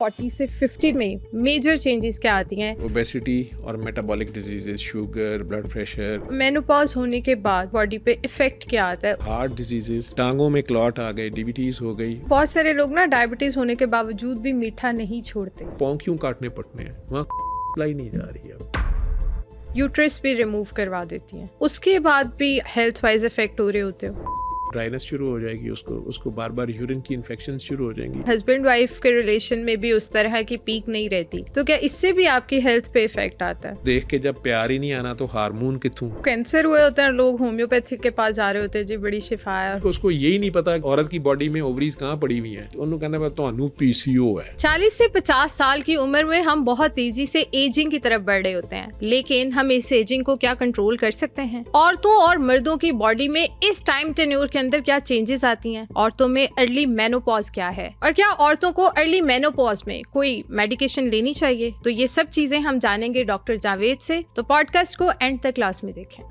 40 से 50 में major changes क्या आती हैं? ओबेसिटी और metabolic diseases, sugar, blood pressure, menopause होने के बाद बॉडी पे इफेक्ट क्या आता है? हार्ट डिजीजेस, टांगों में क्लॉट आ गए, डायबिटीज हो गई, बहुत सारे लोग ना डायबिटीज होने के बावजूद भी मीठा नहीं छोड़ते। पाँव क्यों काटने पड़ने हैं, वहाँ लाई नहीं जा रही है। यूट्रस भी रिमूव करवा देती हैं, उसके बाद भी हेल्थ वाइज इफेक्ट हो रहे होते हो। ड्राइनेस शुरू हो जाएगी, उसको बार बार यूरिन की इन्फेक्शन शुरू हो जाएंगी। हस्बैंड वाइफ के रिलेशन में भी उस तरह की पीक नहीं रहती, तो क्या इससे भी आपकी हेल्थ पे इफेक्ट आता है? देख के जब प्यार ही नहीं आना तो हार्मोन किथों। कैंसर हुए होते हैं लोग, होम्योपैथिक के पास जा रहे होते हैं, जी बड़ी शिफा है। उसको यही नहीं पता औरत की बॉडी में ओवरीज कहाँ पड़ी हुई है। उन्होंने कहना तो पीसीओ है। 40 से 50 साल की उम्र में हम बहुत तेजी से एजिंग की तरफ बढ़ रहे होते हैं, लेकिन हम इस एजिंग को क्या कंट्रोल कर सकते हैं? औरतों और मर्दों की बॉडी में इस टाइम टेन्योर के अंदर क्या चेंजेस आती हैं? औरतों में अर्ली मेनोपॉज क्या है, और क्या औरतों को अर्ली मेनोपॉज में कोई मेडिकेशन लेनी चाहिए? तो ये सब चीजें हम जानेंगे डॉक्टर जावेद से, तो पॉडकास्ट को एंड तक क्लास में देखें।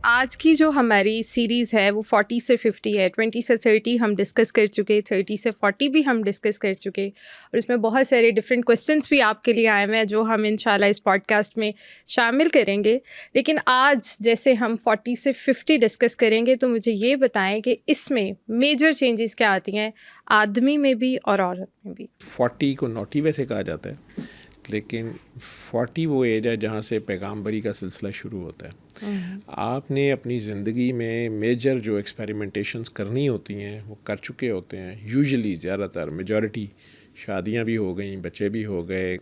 आज की जो हमारी सीरीज़ है वो 40 से 50 है। 20 से 30 हम डिस्कस कर चुके, 30 से 40 भी हम डिस्कस कर चुके, और इसमें बहुत सारे डिफरेंट क्वेश्चंस भी आपके लिए आए हुए हैं जो हम इंशाल्लाह इस पॉडकास्ट में शामिल करेंगे। लेकिन आज जैसे हम 40 से 50 डिस्कस करेंगे, तो मुझे ये बताएं कि इसमें मेजर चेंजेस क्या आती हैं आदमी में भी और औरत में भी। 40 को नॉटी वैसे कहा जाता है, लेकिन 40 वो एज है जहाँ से पैगाम्बरी का सिलसिला शुरू होता है। आपने अपनी ज़िंदगी में मेजर जो एक्सपेरिमेंटेशंस करनी होती हैं वो कर चुके होते हैं। यूजुअली ज़्यादातर मेजॉरिटी शादियां भी हो गई, बच्चे भी हो गए,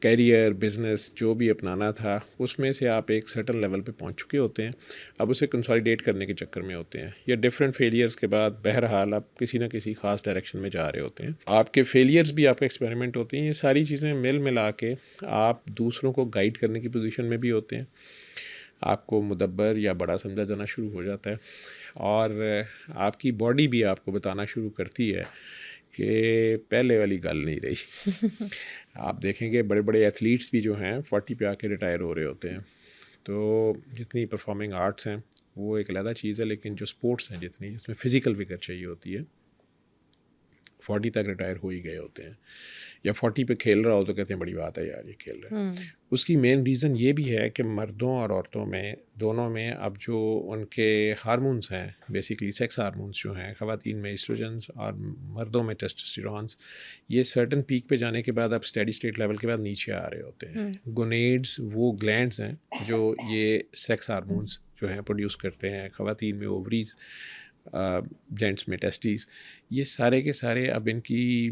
कैरियर, बिज़नेस जो भी अपनाना था उसमें से आप एक सर्टन लेवल पे पहुंच चुके होते हैं। अब उसे कंसोलिडेट करने के चक्कर में होते हैं, या डिफरेंट फेलियर्स के बाद बहरहाल आप किसी ना किसी ख़ास डायरेक्शन में जा रहे होते हैं। आपके फेलियर्स भी आपका एक्सपेरिमेंट होते हैं। ये सारी चीज़ें मिल मिला के आप दूसरों को गाइड करने की पोजीशन में भी होते हैं। आपको मुदब्बर या बड़ा समझा जाना शुरू हो जाता है, और आपकी बॉडी भी आपको बताना शुरू करती है कि पहले वाली गल नहीं रही। आप देखेंगे बड़े बड़े एथलीट्स भी जो हैं 40 पे आके रिटायर हो रहे होते हैं। तो जितनी परफॉर्मिंग आर्ट्स हैं वो एक अलग चीज़ है, लेकिन जो स्पोर्ट्स हैं जितनी जिसमें फ़िज़िकल विगर चाहिए होती है 40 तक रिटायर हो ही गए होते हैं। या 40 पे खेल रहा हो तो कहते हैं बड़ी बात है यार ये खेल रहे हैं। उसकी मेन रीज़न ये भी है कि मर्दों और औरतों में दोनों में अब जो उनके हार्मोन्स हैं, बेसिकली सेक्स हार्मोन्स जो हैं, ख़वातीन में एस्ट्रोजन्स और मर्दों में टेस्टोस्टेरोन्स, ये सर्टन पीक पे जाने के बाद अब स्टेडी स्टेट लेवल के बाद नीचे आ रहे होते हैं। गोनेड्स वो ग्लैंड्स हैं जो ये सेक्स हार्मोन्स जो हैं प्रोड्यूस करते हैं। ख़वातीन में ओवरीज, जेंट्स में टेस्टीज, ये सारे के सारे अब इनकी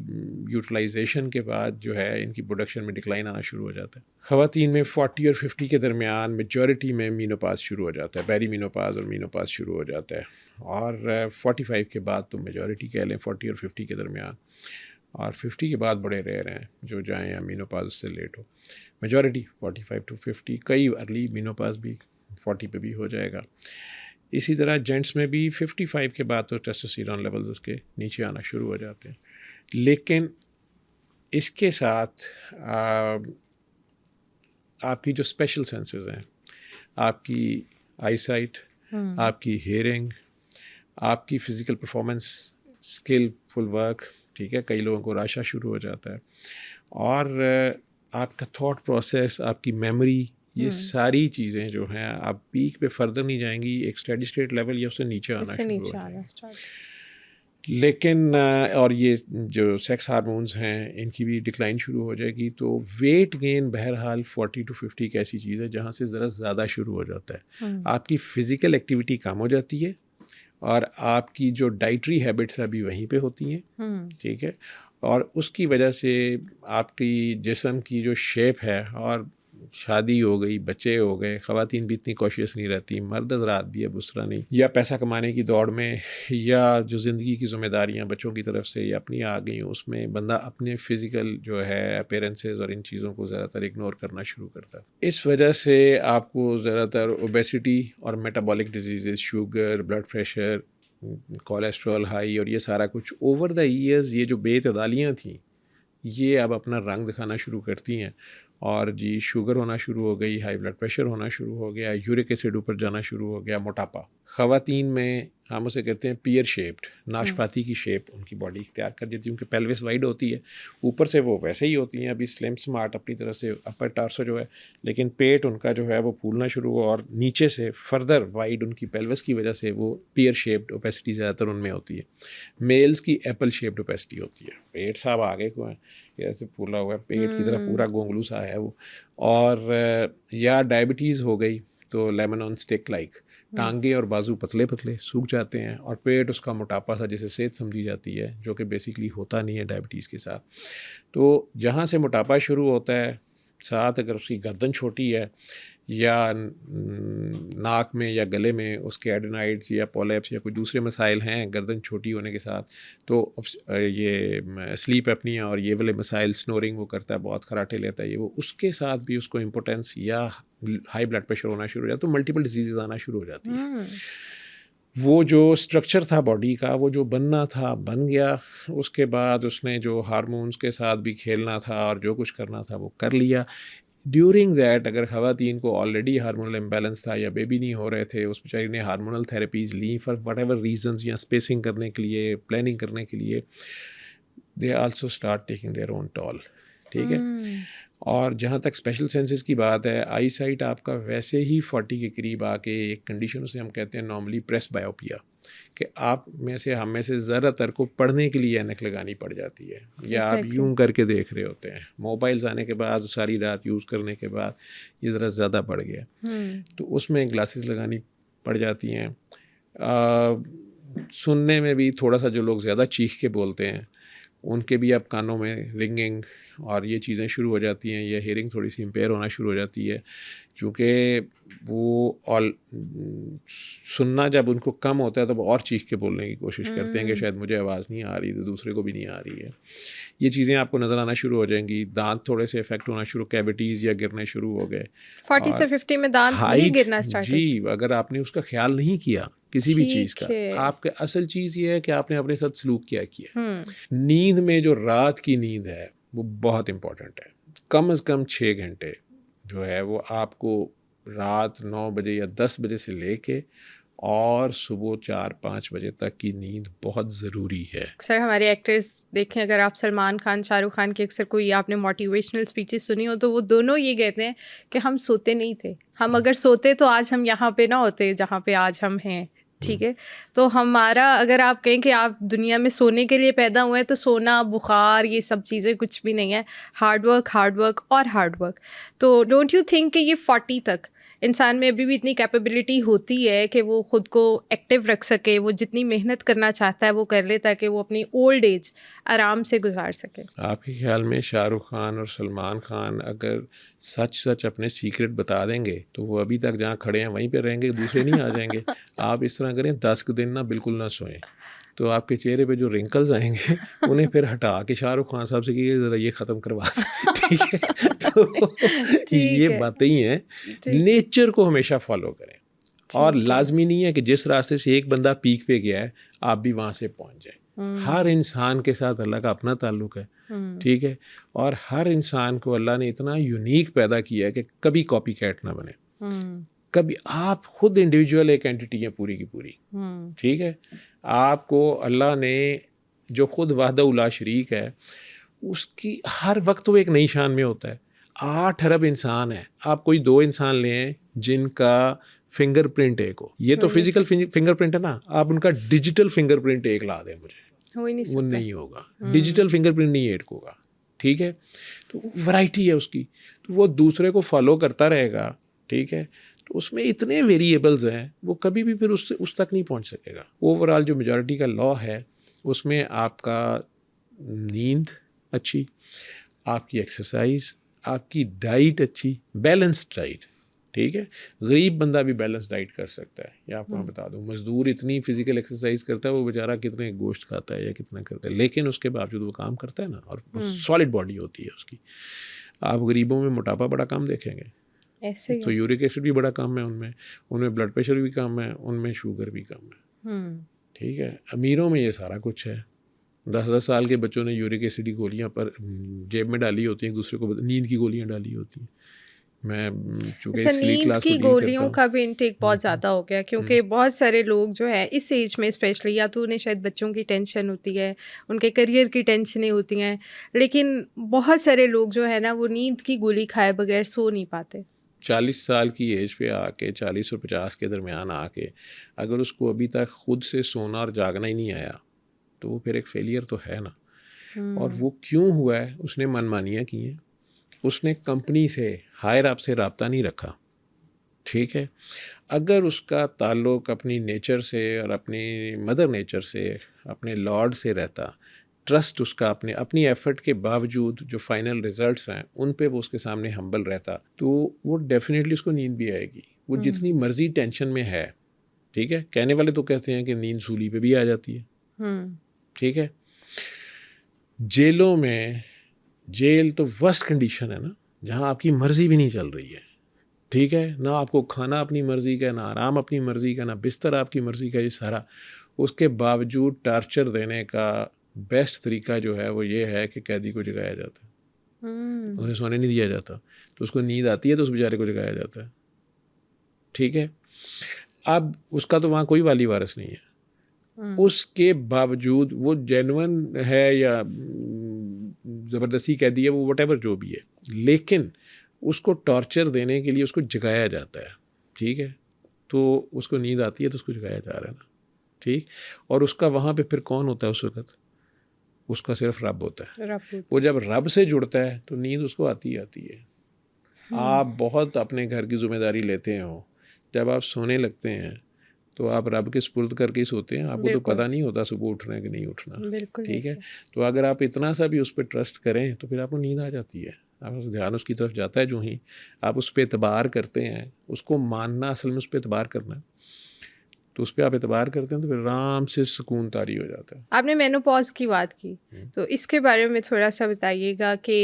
यूटिलाइजेशन के बाद जो है इनकी प्रोडक्शन में डिक्लाइन आना शुरू हो जाता है। ख़वातीन में 40 और 50 के दरमियान मेजॉरिटी में मीनोपाज शुरू हो जाता है, पेरी मीनोपाज और मीनोपाज शुरू हो जाता है। और 45 के बाद तो मेजॉरिटी कह लें 40 और 50 के दरमियान, और 50 के बाद बड़े रेयर हैं जो जाएँ या मीनोपाज उससे लेट हो। मेजॉरिटी 45 टू 50, कई अर्ली मीनोपाज भी 40 पे भी हो जाएगा। इसी तरह जेंट्स में भी 55 के बाद तो टेस्टोस्टेरोन लेवल्स उसके नीचे आना शुरू हो जाते हैं। लेकिन इसके साथ आपकी जो स्पेशल सेंसेस हैं, आपकी आईसाइट, आपकी हेयरिंग, आपकी फ़िज़िकल परफॉर्मेंस, स्किलफुल वर्क, ठीक है, कई लोगों को राशा शुरू हो जाता है, और आपका थॉट प्रोसेस, आपकी मेमोरी, ये सारी चीज़ें जो हैं आप पीक पे फर्दर नहीं जाएंगी, एक स्टेडी स्टेट लेवल या उससे नीचे आना शुरू हो जाएगा। लेकिन और ये जो सेक्स हार्मोन्स हैं इनकी भी डिक्लाइन शुरू हो जाएगी। तो वेट गेन बहरहाल 40 टू 50 एक ऐसी चीज़ है जहाँ से ज़रा ज़्यादा शुरू हो जाता है। आपकी फ़िज़िकल एक्टिविटी कम हो जाती है, और आपकी जो डाइटरी हैबिट्स अभी वहीं पे होती हैं, ठीक है, और उसकी वजह से आपकी जिस्म की जो शेप है, और शादी हो गई, बच्चे हो गए, ख़वातीन भी इतनी कॉशियस नहीं रहती, मर्द हज़रात भी अब उस तरह नहीं, या पैसा कमाने की दौड़ में, या जो ज़िंदगी की ज़िम्मेदारियाँ बच्चों की तरफ से या अपनी आ गई, उसमें बंदा अपने फ़िज़िकल जो है अपीयरेंसेस और इन चीज़ों को ज़्यादातर इग्नोर करना शुरू करता है। इस वजह से आपको ज़्यादातर ओबेसिटी और metabolic disease, sugar, blood pressure, cholesterol high, और ये सारा कुछ ओवर द ईयर्स ये जो बेतदालियाँ थी ये अब अपना रंग दिखाना शुरू करती हैं, और जी शुगर होना शुरू हो गई, हाई ब्लड प्रेशर होना शुरू हो गया, यूरिक एसिड ऊपर जाना शुरू हो गया, मोटापा। ख़वातीन में हम उसे कहते हैं पियर शेप्ड, नाशपाती की शेप उनकी बॉडी इख्तियार कर देती है, उनकी पेल्विस वाइड होती है, ऊपर से वो वैसे ही होती हैं अभी स्लिम स्मार्ट अपनी तरह से अपर टार्सो जो है, लेकिन पेट उनका जो है वो फूलना शुरू हुआ और नीचे से फर्दर वाइड उनकी पेल्विस की वजह से वो पियर शेप्ड ओपेसिटी ज़्यादातर उनमें होती है। मेल्स की एप्पल शेप्ड ओपेसिटी होती है, पेट साहब आगे को है, ऐसे फूला हुआ है, पेट की तरह पूरा गोंगलू सा है वो। और या डायबिटीज़ हो गई तो लेमन ऑन स्टिक लाइक, टांगे और बाजू पतले पतले सूख जाते हैं और पेट उसका मोटापा सा जैसे सेहत समझी जाती है, जो कि बेसिकली होता नहीं है डायबिटीज़ के साथ। तो जहाँ से मोटापा शुरू होता है, साथ अगर उसकी गर्दन छोटी है या नाक में या गले में उसके एडेनाइड्स या पॉलिप्स या कोई दूसरे मसाइल हैं गर्दन छोटी होने के साथ, तो ये स्लीप एपनिया और ये वाले मसाइल, स्नोरिंग वो करता है, बहुत खराटे लेता है ये वो, उसके साथ भी उसको इम्पोर्टेंस या हाई ब्लड प्रेशर होना शुरू हो जाता है, तो मल्टीपल डिजीज़ आना शुरू हो जाती है। वो जो स्ट्रक्चर था बॉडी का, वो जो बनना था बन गया, उसके बाद उसने जो हार्मोन्स के साथ भी खेलना था और जो कुछ करना था वो कर लिया। ड्यूरिंग दैट अगर ख़वातीन को ऑलरेडी हार्मोनल इम्बैलेंस था या बेबी नहीं हो रहे थे, उस बेचारी ने हार्मोनल थेरेपीज़ ली फॉर वट एवर रीजन्स, या स्पेसिंग करने के लिए, प्लानिंग करने के लिए, they also start taking their own toll. ठीक है। और जहाँ तक स्पेशल सेंसेस की बात है, आई साइट आपका वैसे ही 40 के करीब आके एक कंडीशन उसे हम कहते हैं नॉर्मली प्रेस बायोपिया, कि आप में से हम में से ज़्यादातर को पढ़ने के लिए ऐनक लगानी पड़ जाती है, या आप यूं करके देख रहे होते हैं, मोबाइल्स आने के बाद सारी रात यूज़ करने के बाद ये ज़रा ज़्यादा बढ़ गया, तो उसमें ग्लासेस लगानी पड़ जाती हैं। सुनने में भी थोड़ा सा जो लोग ज़्यादा चीख के बोलते हैं उनके भी अब कानों में रिंगिंग और ये चीज़ें शुरू हो जाती हैं, या हेयरिंग थोड़ी सी इम्पेयर होना शुरू हो जाती है, क्योंकि वो ऑल सुनना जब उनको कम होता है तो वो और चीख के बोलने की कोशिश करते हैं कि शायद मुझे आवाज़ नहीं आ रही तो दूसरे को भी नहीं आ रही है। ये चीज़ें आपको नज़र आना शुरू हो जाएंगी, दांत थोड़े से इफेक्ट होना शुरू, कैविटीज़ या गिरने शुरू हो गए। 40 से 50 में दांत भी गिरना स्टार्ट हो जी, अगर आपने उसका ख्याल नहीं किया किसी भी चीज़ का, आपके असल चीज़ ये है कि आपने अपने साथ सलूक क्या किया। नींद में जो रात की नींद है वो बहुत इम्पोर्टेंट है, कम से कम 6 घंटे जो है वो आपको रात 9 बजे या 10 बजे से लेके और सुबह 4-5 बजे तक की नींद बहुत ज़रूरी है। अक्सर हमारे एक्टर्स देखें, अगर आप सलमान खान, शाहरुख खान की अक्सर कोई आपने मोटिवेशनल स्पीचेस सुनी हो तो वो दोनों ये कहते हैं कि हम सोते नहीं थे, हम अगर सोते तो आज हम यहाँ पे ना होते जहाँ पे आज हम हैं। ठीक है, तो हमारा अगर आप कहें कि आप दुनिया में सोने के लिए पैदा हुए हैं तो सोना, बुखार, ये सब चीज़ें कुछ भी नहीं है, हार्ड वर्क और हार्ड वर्क। तो डोंट यू थिंक कि ये 40 तक इंसान में अभी भी इतनी कैपेबिलिटी होती है कि वो ख़ुद को एक्टिव रख सके, वो जितनी मेहनत करना चाहता है वो कर ले ताकि वो अपनी ओल्ड एज आराम से गुजार सके? आपके ख्याल में शाहरुख खान और सलमान खान अगर सच अपने सीक्रेट बता देंगे तो वो अभी तक जहाँ खड़े हैं वहीं पे रहेंगे, दूसरे नहीं आ जाएंगे? आप इस तरह करें 10 दिन ना बिल्कुल ना सोएं, तो आपके चेहरे पे जो रिंकल्स आएंगे उन्हें फिर हटा के शाहरुख खान साहब से कि ज़रा ये ख़त्म करवा दें। ठीक है, तो ये बातें ही हैं, नेचर को हमेशा फॉलो करें, और लाजमी नहीं है कि जिस रास्ते से एक बंदा पीक पे गया है आप भी वहाँ से पहुँच जाएं। हर इंसान के साथ अल्लाह का अपना ताल्लुक़ है। ठीक है, और हर इंसान को अल्लाह ने इतना यूनिक पैदा किया है कि कभी कॉपी कैट ना बने, कभी आप खुद इंडिविजुअल एक एंटिटी है पूरी की पूरी। ठीक है, आपको अल्लाह ने जो खुद वाहदा उला शरीक है उसकी हर वक्त वो एक नई शान में होता है। 8 अरब इंसान है, आप कोई 2 इंसान लें जिनका फिंगरप्रिंट एक हो, ये तो फिजिकल फिंगरप्रिंट है ना, आप उनका डिजिटल फिंगरप्रिंट एक ला दें मुझे, हो ही नहीं सकता। वो नहीं होगा, डिजिटल फिंगरप्रिंट नहीं एक होगा। ठीक है, तो वैरायटी है उसकी, तो वो दूसरे को फॉलो करता रहेगा। ठीक है, तो उसमें इतने वेरिएबल्स हैं वो कभी भी फिर उस तक नहीं पहुंच सकेगा। ओवरऑल जो मेजॉरिटी का लॉ है उसमें आपका नींद अच्छी, आपकी एक्सरसाइज, आपकी डाइट अच्छी, बैलेंस्ड डाइट। ठीक है, गरीब बंदा भी बैलेंस डाइट कर सकता है, या आपको मैं बता दूं, मज़दूर इतनी फिजिकल एक्सरसाइज करता है, वो बेचारा कितने गोश्त खाता है या कितना करता है, लेकिन उसके बावजूद वो काम करता है ना, और सॉलिड बॉडी होती है उसकी। आप गरीबों में मोटापा बड़ा कम देखेंगे, ऐसे तो यूरिक एसिड भी बड़ा कम है उनमें ब्लड प्रेशर भी कम है, उनमें शुगर भी कम है। ठीक है, अमीरों में ये सारा कुछ है, 10-10 साल के बच्चों ने यूरिक एसिड की गोलियाँ पर जेब में डाली होती हैं, दूसरे को नींद की गोलियाँ डाली होती हैं। मैं चूँकि अच्छा, स्लीप नींद क्लास की को डील करता गोलियों हूँ। का भी इनटेक बहुत ज़्यादा हो गया, क्योंकि बहुत सारे लोग जो है इस एज में स्पेशली, या तो उन्हें शायद बच्चों की टेंशन होती है, उनके करियर की टेंशनें होती हैं, लेकिन बहुत सारे लोग जो है ना वो नींद की गोली खाए बगैर सो नहीं पाते। 40 साल की एज पे आके, 40 और 50 के दरमियान आके अगर उसको अभी तक खुद से सोना और जागना ही नहीं आया, तो वो फिर एक फेलियर तो है ना। और वो क्यों हुआ है? उसने मनमानियाँ की हैं, उसने कंपनी से हायर अप से रब्ता नहीं रखा, ठीक है। अगर उसका ताल्लुक़ अपनी नेचर से और अपनी मदर नेचर से, अपने लॉर्ड से रहता, ट्रस्ट उसका अपनी एफ़र्ट के बावजूद जो फाइनल रिज़ल्ट्स हैं उन पे वो उसके सामने हम्बल रहता, तो वो डेफिनेटली उसको नींद भी आएगी। वो जितनी मर्ज़ी टेंशन में है, ठीक है। कहने वाले तो कहते हैं कि नींद सूली पे भी आ जाती है, ठीक है। जेलों में, जेल तो वर्स्ट कंडीशन है ना, जहाँ आपकी मर्ज़ी भी नहीं चल रही है, ठीक है। ना आपको खाना अपनी मर्ज़ी का, ना आराम अपनी मर्ज़ी का, ना बिस्तर आपकी मर्ज़ी का, ये सारा। उसके बावजूद टार्चर देने का बेस्ट तरीका जो है वो ये है कि कैदी को जगाया जाता है, उसे सोने नहीं दिया जाता, तो उसको नींद आती है तो उस बेचारे को जगाया जाता है, ठीक है। अब उसका तो वहाँ कोई वाली वारिस नहीं है, उसके बावजूद वो जेन्युइन है या ज़बरदस्ती कैदी है, वो वटेवर जो भी है, लेकिन उसको टॉर्चर देने के लिए उसको जगाया जाता है, ठीक है। तो उसको नींद आती है तो उसको जगाया जा रहा है ना, ठीक। और उसका वहाँ पे फिर कौन होता है उस वक़्त? उसका सिर्फ रब होता है। वो जब रब से जुड़ता है तो नींद उसको आती ही आती है। आप बहुत अपने घर की ज़िम्मेदारी लेते हो, जब आप सोने लगते हैं तो आप रब के सुपुर्द करके ही सोते हैं, आपको तो पता नहीं होता सुबह उठना है कि नहीं उठना, ठीक है। तो अगर आप इतना सा भी उस पर ट्रस्ट करें तो फिर आपको नींद आ जाती है, आपका ध्यान उसकी तरफ जाता है। जो ही आप उस पर एतबार करते हैं, उसको मानना असल में उस पर एतबार करना है, तो उस पर आप एतबार करते हैं तो फिर आराम से सुकून तारी हो जाता है। आपने मेनोपॉज की बात की, तो इसके बारे में थोड़ा सा बताइएगा कि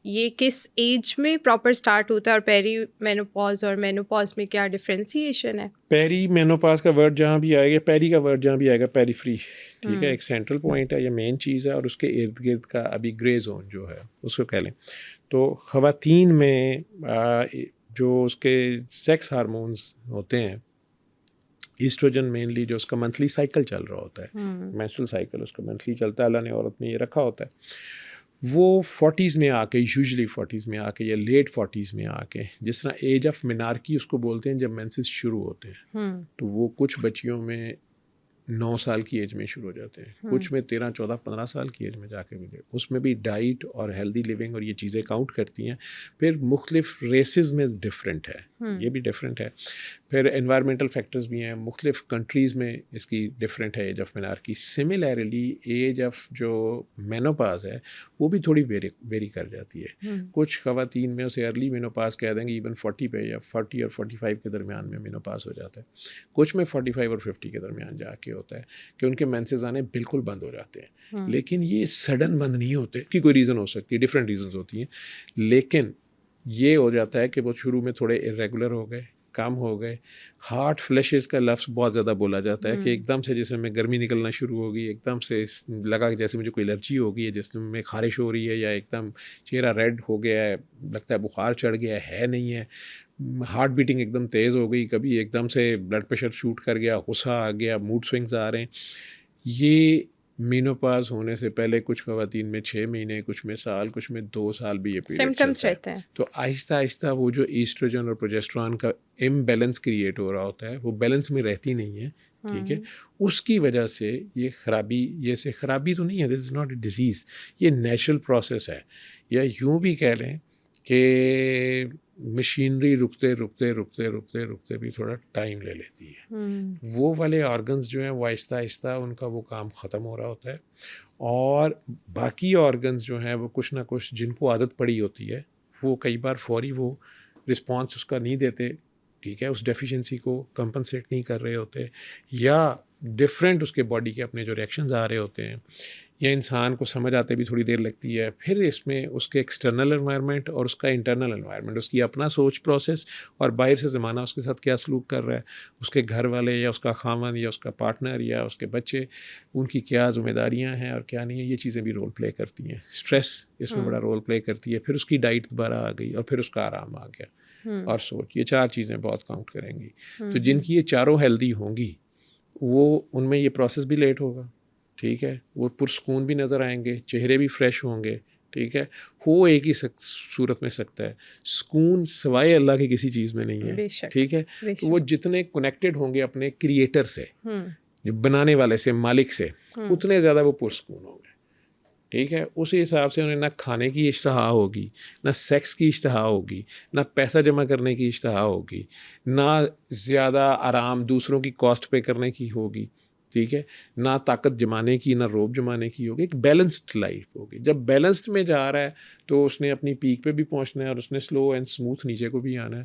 ये किस एज में प्रॉपर स्टार्ट होता है, और पेरी मेनोपॉज और मेनोपॉज में क्या डिफ्रेंसिएशन है? पेरी मेनोपॉज का वर्ड जहाँ भी आएगा, पेरी का वर्ड जहाँ भी आएगा, पेरी फ्री, ठीक है, एक सेंट्रल पॉइंट है, ये मेन चीज़ है, और उसके इर्द गिर्द का अभी ग्रे जोन जो है उसको कह लें। तो ख़वातीन में जो उसके सेक्स हार्मोन्स होते हैं, ईस्ट्रोजन मेनली, जो उसका मंथली साइकिल चल रहा होता है, मेंस्ट्रुअल साइकिल उसका मंथली चलता है, अल्लाह ने औरत में ये रखा होता है, वो 40s में आके, यूजुअली 40s में आके या लेट 40s में आके, जिस तरह एज ऑफ मिनार्की उसको बोलते हैं, जब मेंसेस शुरू होते हैं, तो वो कुछ बच्चियों में 9 साल की एज में शुरू हो जाते हैं, कुछ में 13, 14, 15 साल की एज में जाके मिले। उसमें भी डाइट और हेल्दी लिविंग और ये चीज़ें काउंट करती हैं। फिर मुख्तलिफ रेसेस में डिफरेंट है, ये भी डिफरेंट है। फिर एनवायरमेंटल फैक्टर्स भी हैं, मुख्तलिफ कंट्रीज़ में इसकी डिफरेंट है age of menarche. Similarly age of जो मेनोपाज है वो भी थोड़ी वेरी कर जाती है। कुछ ख़वातीन में उसे अर्ली मेनोपाज कह देंगे, इवन 40 पे, या 40 और 45 के दरमियान में मेनोपाज हो जाता है। कुछ में 45 और 50 के दरमियान जाके होता है कि उनके मेंसेस आने बिल्कुल बंद हो जाते हैं, लेकिन ये सडन बंद नहीं होते, कि कोई रीज़न हो सकती है, डिफरेंट रीज़न्स होती हैं, लेकिन ये हो जाता है कि वो शुरू में थोड़े इरेगुलर हो गए, कम हो गए। हार्ट फ्लैशेस का लफ्ज़ बहुत ज़्यादा बोला जाता है कि एकदम से जैसे में गर्मी निकलना शुरू हो गई, एकदम से लगा कि जैसे मुझे कोई एलर्जी हो गई है, जिसमें खारिश हो रही है, या एकदम चेहरा रेड हो गया है, लगता है बुखार चढ़ गया है नहीं है, हार्ट बीटिंग एकदम तेज़ हो गई, कभी एकदम से ब्लड प्रेशर शूट कर गया, गुस्सा आ गया, मूड स्विंग्स आ रहे हैं। ये मेनोपाज होने से पहले कुछ ख़वातीन में 6 महीने, कुछ में साल, कुछ में 2 साल भी ये पीरियड सिम्टम्स रहते हैं। तो आहिस्ता आहिस्ता वो जो ईस्ट्रोजन और प्रोजेस्टेरॉन का इम्बैलेंस क्रिएट हो रहा होता है, वो बैलेंस में रहती नहीं है, ठीक है। उसकी वजह से ये खराबी, ये से खराबी तो नहीं है, this is not a disease, ये नेचुरल प्रोसेस है, या यूँ भी कह लें कि मशीनरी रुकते भी थोड़ा टाइम ले लेती है। वो वाले ऑर्गन्स जो हैं वो आहिस्ता आहिस्ता उनका वो काम ख़त्म हो रहा होता है, और बाकी ऑर्गन्स जो हैं वो कुछ ना कुछ, जिनको आदत पड़ी होती है, वो कई बार फौरी वो रिस्पॉन्स उसका नहीं देते, ठीक है, उस डेफिशिएंसी को कंपनसेट नहीं कर रहे होते, या डिफरेंट उसके बॉडी के अपने जो रिएक्शंस आ रहे होते हैं, या इंसान को समझ आते भी थोड़ी देर लगती है। फिर इसमें उसके एक्सटर्नल एनवायरनमेंट और उसका इंटरनल एनवायरनमेंट, उसकी अपना सोच प्रोसेस और बाहर से ज़माना उसके साथ क्या सलूक कर रहा है, उसके घर वाले या उसका खामन या उसका पार्टनर या उसके बच्चे, उनकी क्या ज़िम्मेदारियाँ हैं और क्या नहीं है, ये चीज़ें भी रोल प्ले करती हैं। स्ट्रेस इसमें बड़ा रोल प्ले करती है। फिर उसकी डाइट दोबारा आ गई और फिर उसका आराम आ गया और सोच, ये 4 चीज़ें बहुत काउंट करेंगी। तो जिनकी ये चारों हेल्दी होंगी वो उनमें ये प्रोसेस भी लेट होगा, ठीक है, वो पुरस्कून भी नज़र आएंगे, चेहरे भी फ्रेश होंगे, ठीक है। हो एक ही सूरत में सकता है, सुकून सिवाय अल्लाह की किसी चीज़ में नहीं है, ठीक है। तो वो जितने कनेक्टेड होंगे अपने क्रिएटर से, जो बनाने वाले से, मालिक से, उतने ज़्यादा वो पुरस्कून होंगे, ठीक है। उसी हिसाब से उन्हें ना खाने की इश्तहा होगी, ना सेक्स की इश्तहा होगी, ना पैसा जमा करने की इश्तहा होगी, ना ज़्यादा आराम दूसरों की कॉस्ट पे करने की होगी, ठीक है, ना ताकत जमाने की, ना रोब जमाने की होगी। एक बैलेंस्ड लाइफ होगी। जब बैलेंस्ड में जा रहा है तो उसने अपनी पीक पे भी पहुंचना है और उसने स्लो एंड स्मूथ नीचे को भी आना है,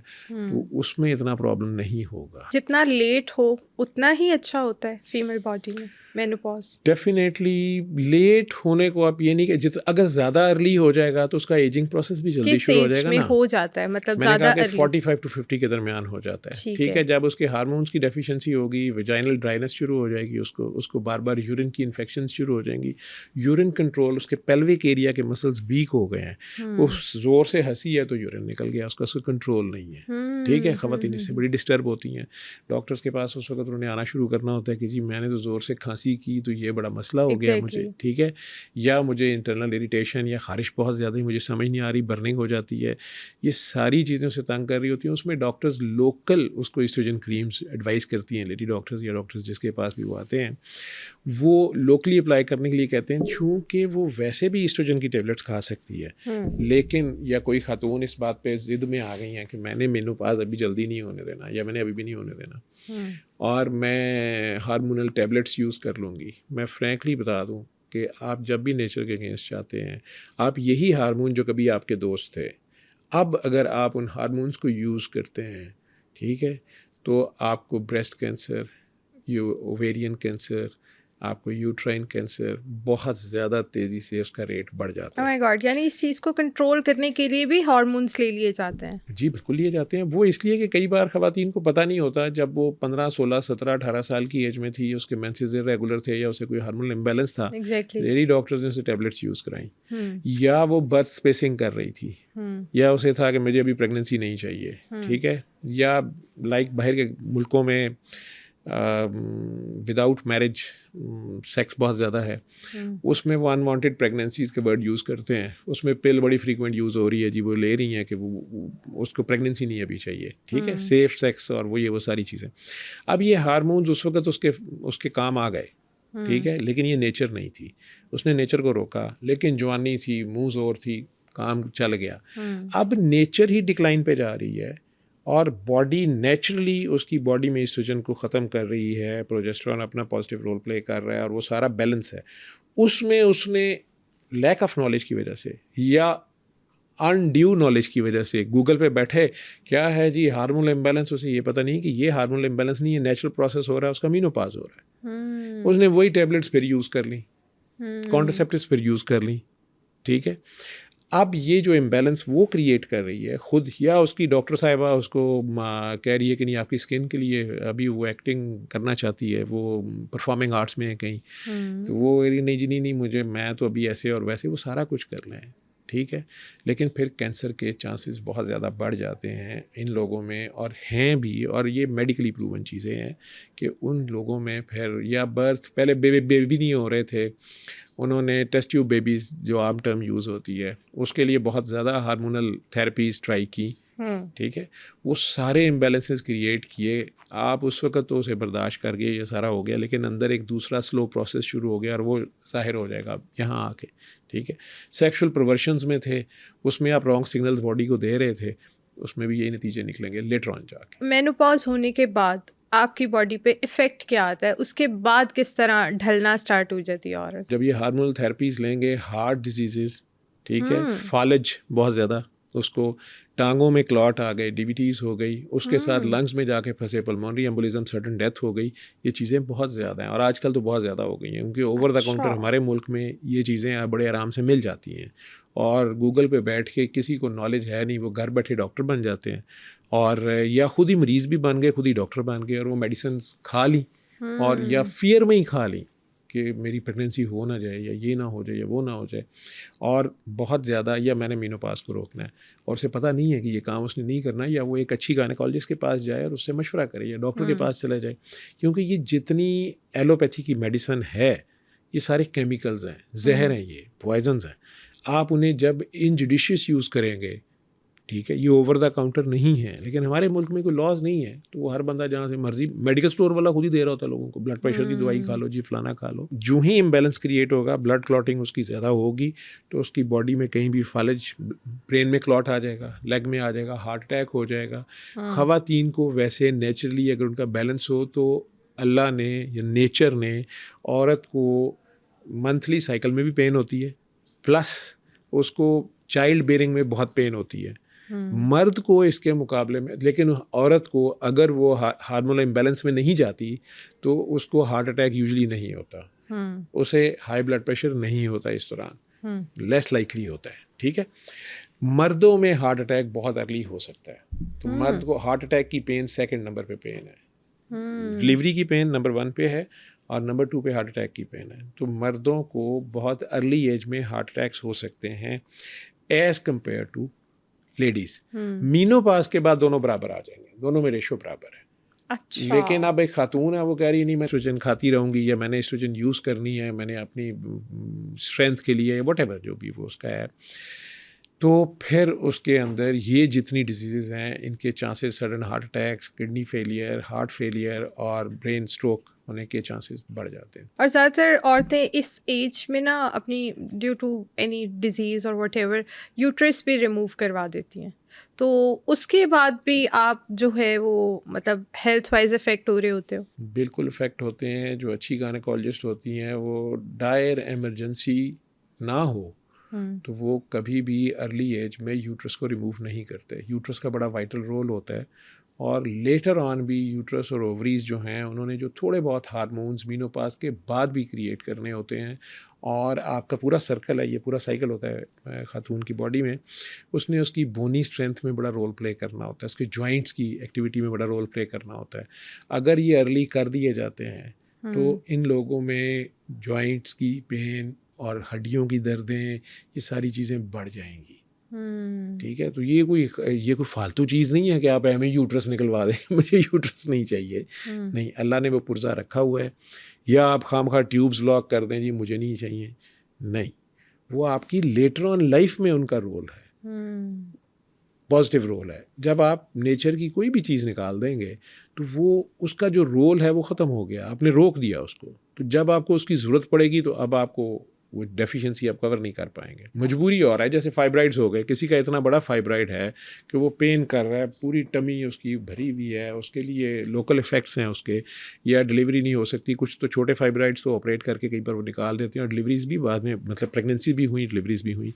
तो उसमें इतना प्रॉब्लम नहीं होगा। जितना लेट हो उतना ही अच्छा होता है फीमेल बॉडी में मेनोपॉज। डेफिनेटली लेट होने को आप ये नहीं कि जितना, अगर ज़्यादा अर्ली हो जाएगा तो उसका एजिंग प्रोसेस भी जल्दी शुरू हो जाएगा में ना। हो जाता है, मतलब मैंने ज़्यादा कहा कि 45 to 50 के दरमियान हो जाता है, ठीक है। जब उसके हार्मोन्स की डेफिशिएंसी होगी, वेजाइनल ड्राइनेस शुरू हो जाएगी, उसको बार बार यूरिन की इन्फेक्शन शुरू हो जाएंगी, यूरिन कंट्रोल, उसके पेल्विक एरिया के मसल्स वीक हो गए हैं, वो ज़ोर से हंसी है तो यूरिन निकल गया, उसका कंट्रोल नहीं है, ठीक है। ख़वातीन इससे बड़ी डिस्टर्ब होती हैं, डॉक्टर्स के पास उस वक्त उन्हें आना शुरू करना होता है कि जी मैंने तो ज़ोर से खांसी की तो ये बड़ा मसला हो गया मुझे, ठीक है, या मुझे इंटरनल इरिटेशन या ख़ारिश बहुत ज़्यादा ही, मुझे समझ नहीं आ रही, बर्निंग हो जाती है, ये सारी चीज़ें उसे तंग कर रही होती हैं। उसमें डॉक्टर्स लोकल उसको एस्ट्रोजन क्रीम्स एडवाइस करती हैं, लेडी डॉक्टर्स या डॉक्टर्स जिसके पास भी वो आते हैं, वो लोकली अप्लाई करने के लिए कहते हैं, चूँकि वो वैसे भी एस्ट्रोजन की टेबलेट्स खा सकती है, लेकिन या कोई खातून इस बात पे ज़िद में आ गई हैं कि मैंने मेनोपॉज़ अभी जल्दी नहीं होने देना या मैंने अभी भी नहीं होने देना और मैं हार्मोनल टेबलेट्स यूज़ कर लूँगी। मैं फ्रैंकली बता दूँ कि आप जब भी नेचर के अगेंस्ट जाते हैं, आप यही हार्मोन जो कभी आपके दोस्त थे, अब अगर आप उन हार्मोन्स को यूज़ करते हैं, ठीक है, तो आपको ब्रेस्ट कैंसर, ओवेरियन कैंसर, आपको यूट्राइन कैंसर बहुत ज़्यादा तेज़ी से उसका रेट बढ़ जाता है। ओह माय गॉड, यानी इस चीज़ को कंट्रोल करने के लिए भी हार्मोन्स ले लिए जाते हैं? जी बिल्कुल लिए जाते हैं। वो इसलिए कि कई बार ख़वातीन को पता नहीं होता, जब वो 15, 16, 17, 18 साल की एज में थी, उसके मेंसेस इर्रेगुलर थे या उसे कोई हार्मोनल इम्बैलेंस था, लेडी डॉक्टर्स ने उसे टेबलेट्स यूज़ कराई, या वो बर्थ स्पेसिंग कर रही थी, या उसे था कि मुझे अभी प्रेगनेंसी नहीं चाहिए, ठीक है, या लाइक बाहर के मुल्कों में विदाउट मैरिज सेक्स बहुत ज़्यादा है, उसमें वो अनवांटेड प्रेगनेंसीज़ के वर्ड यूज़ करते हैं, उसमें पिल बड़ी फ्रीक्वेंट यूज़ हो रही है जी, वो ले रही हैं कि वो उसको प्रेगनेंसी नहीं अभी चाहिए, ठीक है, सेफ सेक्स और वो सारी चीज़ें। अब ये हार्मोन्स उस वक्त उसके काम आ गए, ठीक है, लेकिन ये नेचर नहीं थी, उसने नेचर को रोका, लेकिन जवानी थी, मुँह ज़ोर थी, काम चल गया। अब नेचर ही डिक्लाइन पे जा रही है और बॉडी नेचुरली उसकी बॉडी में एस्ट्रोजन को ख़त्म कर रही है, प्रोजेस्टेरॉन अपना पॉजिटिव रोल प्ले कर रहा है और वो सारा बैलेंस है, उसमें उसने लैक ऑफ नॉलेज की वजह से या अनड्यू नॉलेज की वजह से गूगल पे बैठे क्या है जी हार्मोनल इम्बैलेंस, उसे ये पता नहीं कि ये हार्मोनल इम्बैलेंस नहीं है, नेचुरल प्रोसेस हो रहा है, उसका मेनोपॉज हो रहा है, उसने वही टेबलेट्स फिर यूज़ कर ली, कॉन्ट्रासेप्टिव्स फिर यूज़ कर ली, ठीक है। अब ये जो इम्बैलेंस वो क्रिएट कर रही है खुद, या उसकी डॉक्टर साहिबा उसको कह रही है कि नहीं आपकी स्किन के लिए अभी वो एक्टिंग करना चाहती है, वो परफॉर्मिंग आर्ट्स में है कहीं, तो वो नहीं जी नहीं मुझे, मैं तो अभी ऐसे और वैसे, वो सारा कुछ कर लें, ठीक है, लेकिन फिर कैंसर के चांसेस बहुत ज़्यादा बढ़ जाते हैं इन लोगों में, और हैं भी, और ये मेडिकली प्रूवन चीज़ें हैं कि उन लोगों में फिर या बर्थ पहले बेबी नहीं हो रहे थे, उन्होंने टेस्ट ट्यूब बेबीज़ जो आम टर्म यूज़ होती है उसके लिए बहुत ज़्यादा हार्मोनल थेरेपीज़ ट्राई की, ठीक है, वो सारे इम्बैलेंसेस क्रिएट किए, आप उस वक्त तो उसे बर्दाश्त कर गए, ये सारा हो गया, लेकिन अंदर एक दूसरा स्लो प्रोसेस शुरू हो गया और वो ज़ाहिर हो जाएगा यहाँ आके, ठीक है। सेक्सुअल परवर्शंस में थे, उसमें आप रॉन्ग सिग्नल्स बॉडी को दे रहे थे, उसमें भी यही नतीजे निकलेंगे लेटर ऑन जाके। मेनोपॉज होने के बाद आपकी बॉडी पे इफ़ेक्ट क्या आता है, उसके बाद किस तरह ढलना स्टार्ट हो जाती है औरत? जब ये हार्मोनल थेरेपीज़ लेंगे, हार्ट डिजीज़, ठीक है, फालज बहुत ज़्यादा उसको टांगों में क्लॉट आ गए, DVTs हो गई, उसके साथ लंग्स में जाके फंसे, पल्मोनरी एम्बोलिज्म, सडन डेथ हो गई। ये चीज़ें बहुत ज़्यादा हैं और आजकल तो बहुत ज़्यादा हो गई हैं, क्योंकि ओवर द काउंटर हमारे मुल्क में ये चीज़ें बड़े आराम से मिल जाती हैं और गूगल पे बैठ के किसी को नॉलेज है नहीं, वो घर बैठे डॉक्टर बन जाते हैं और या खुद ही मरीज़ भी बन गए, खुद ही डॉक्टर बन गए और वो मेडिसिन खा ली और या फियर में ही खा ली कि मेरी प्रेगनेंसी हो ना जाए या ये ना हो जाए या वो ना हो जाए, और बहुत ज़्यादा या मैंने मीनोपाज को रोकना है और उसे पता नहीं है कि ये काम उसने नहीं करना, या वो एक अच्छी गायनेकोलॉजिस्ट के पास जाए और उससे मशवरा करे या डॉक्टर के पास चला जाए, क्योंकि ये जितनी एलोपैथी की मेडिसिन है ये सारे केमिकल्स हैं, जहर हैं, ये पॉइजन्स हैं। आप उन्हें जब इनजुडिशियस यूज़ करेंगे, ठीक है, ये ओवर द काउंटर नहीं है, लेकिन हमारे मुल्क में कोई लॉज नहीं है, तो वो हर बंदा जहाँ से मर्जी, मेडिकल स्टोर वाला खुद ही दे रहा होता है लोगों को, ब्लड प्रेशर की दवाई खा लो जी, फलाना खा लो। जो ही इम्बेलेंस क्रिएट होगा, ब्लड क्लॉटिंग उसकी ज़्यादा होगी, तो उसकी बॉडी में कहीं भी फालिज, ब्रेन में क्लॉट आ जाएगा, लेग में आ जाएगा, हार्ट अटैक हो जाएगा। ख़वातीन को वैसे नेचुरली अगर उनका बैलेंस हो तो अल्लाह ने या नेचर ने औरत को मंथली साइकिल में भी पेन होती है, प्लस उसको चाइल्ड बेयरिंग में बहुत पेन होती है। मर्द को इसके मुकाबले में, लेकिन औरत को अगर वो हार्मोनल इम्बैलेंस में नहीं जाती तो उसको हार्ट अटैक यूजुअली नहीं होता, उसे हाई ब्लड प्रेशर नहीं होता इस दौरान, लेस लाइकली होता है, ठीक है। मर्दों में हार्ट अटैक बहुत अर्ली हो सकता है, तो मर्द को हार्ट अटैक की पेन सेकंड नंबर पे पेन है, डिलीवरी की पेन नंबर 1 पे है और नंबर 2 पे हार्ट अटैक की पेन है। तो मर्दों को बहुत अर्ली एज में हार्ट अटैक्स हो सकते हैं एज़ कम्पेयर टू लेडीज़। मीनोपाज के बाद दोनों बराबर आ जाएंगे, दोनों में रेशो बराबर है। अच्छा। लेकिन अब एक खातून है, वो कह रही है नहीं मैं एस्ट्रोजन खाती रहूँगी या मैंने एस्ट्रोजन यूज़ करनी है, मैंने अपनी स्ट्रेंथ के लिए, व्हाटएवर जो भी वो उसका है, तो फिर उसके अंदर ये जितनी डिजीज़ हैं इनके chances sudden heart attacks, kidney failure, heart failure और ब्रेन स्ट्रोक होने के चांसेस बढ़ जाते हैं। और ज़्यादातर औरतें इस एज में ना अपनी ड्यू टू एनी डिजीज़ और व्हाटएवर यूट्रस भी रिमूव करवा देती हैं, तो उसके बाद भी आप जो है वो मतलब हेल्थ वाइज इफ़ेक्ट हो रहे होते हो? बिल्कुल इफ़ेक्ट होते हैं। जो अच्छी गायनेकोलॉजिस्ट होती हैं वो डायर एमरजेंसी ना हो तो वो कभी भी अर्ली एज में यूट्रस को रिमूव नहीं करते। यूट्रस का बड़ा वाइटल रोल होता है और लेटर ऑन भी यूट्रस और ओवरीज जो हैं उन्होंने जो थोड़े बहुत हार्मोन्स मीनोपाज के बाद भी क्रिएट करने होते हैं, और आपका पूरा सर्कल है, ये पूरा साइकिल होता है खातून की बॉडी में, उसने उसकी बोनी स्ट्रेंथ में बड़ा रोल प्ले करना होता है, उसके जॉइंट्स की एक्टिविटी में बड़ा रोल प्ले करना होता है। अगर ये अर्ली कर दिए जाते हैं तो इन लोगों में जॉइंट्स की पेन और हड्डियों की दर्दें, ये सारी चीज़ें बढ़ जाएंगी। ठीक है, तो ये कोई फालतू चीज़ नहीं है कि आप हमें यूट्रस निकलवा दें मुझे यूट्रस नहीं चाहिए, नहीं, अल्लाह ने वो पुर्जा रखा हुआ है, या आप खामखा ट्यूब्स लॉक कर दें जी मुझे नहीं चाहिए, नहीं, वो आपकी लेटर ऑन लाइफ में उनका रोल है, पॉजिटिव रोल है। जब आप नेचर की कोई भी चीज़ निकाल देंगे तो वो उसका जो रोल है वो ख़त्म हो गया, आपने रोक दिया उसको, तो जब आपको उसकी ज़रूरत पड़ेगी तो अब आपको वो डेफिशिएंसी आप कवर नहीं कर पाएंगे। मजबूरी और है, जैसे फाइब्राइड्स हो गए, किसी का इतना बड़ा फाइब्राइड है कि वो पेन कर रहा है, पूरी टमी उसकी भरी हुई है, उसके लिए लोकल इफ़ेक्ट्स हैं उसके, या डिलीवरी नहीं हो सकती। कुछ तो छोटे फाइब्राइड्स तो ऑपरेट करके कई बार वो निकाल देते हैं और डिलीवरीज भी बाद में, मतलब प्रेगनेंसी भी हुई, डिलीवरीज भी हुई।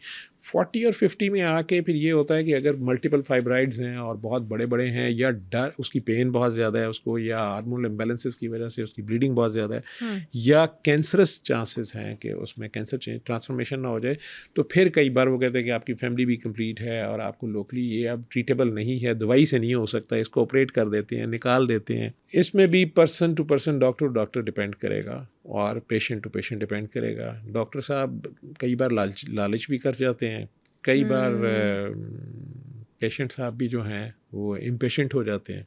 40 और 50 में आके फिर ये होता है कि अगर मल्टीपल फाइब्राइड्स हैं और बहुत बड़े बड़े हैं, या डर उसकी पेन बहुत ज़्यादा है उसको, या हार्मोनल इम्बैलेंसेस की वजह से उसकी ब्लीडिंग बहुत ज़्यादा है, या कैंसरस चांसेस हैं कि उसमें कैंसर ट्रांसफॉर्मेशन ना हो जाए, तो फिर कई बार वो कहते हैं कि आपकी फैमिली भी कंप्लीट है और आपको लोकली ये अब ट्रीटेबल नहीं है, दवाई से नहीं हो सकता, इसको ऑपरेट कर देते हैं, निकाल देते हैं। इसमें भी person to person, doctor to doctor depend करेगा और पेशेंट टू पेशेंट डिपेंड करेगा। डॉक्टर साहब कई बार लालच भी कर जाते हैं, कई बार पेशेंट साहब भी जो हैं वो इम्पेशेंट हो जाते हैं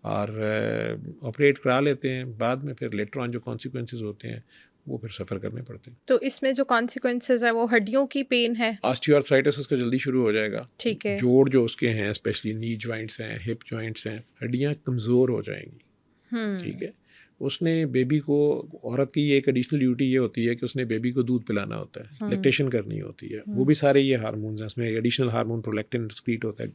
और ऑपरेट करा लेते हैं, बाद में फिर लेटर ऑन जो कॉन्सिक्वेंसेस होते हैं वो फिर सफ़र करने पड़ते हैं। तो इसमें जो कॉन्सिक्वेंसेस है वो हड्डियों की पेन है, ऑस्टियोआर्थराइटिस उसका जल्दी शुरू हो जाएगा, ठीक है, जोड़ जो उसके हैं, स्पेशली नी जॉइंट्स हैं, हिप जॉइंट्स हैं, हड्डियाँ कमज़ोर हो जाएंगी, ठीक है। उसने बेबी को, औरत की एक एडिशनल ड्यूटी ये होती है कि उसने बेबी को दूध पिलाना होता है, लैक्टेशन करनी होती है, वो भी सारे ये हार्मोन्स हैं, उसमें एडिशनल हार्मोन प्रोलैक्टिन एक्सक्रीट होता है,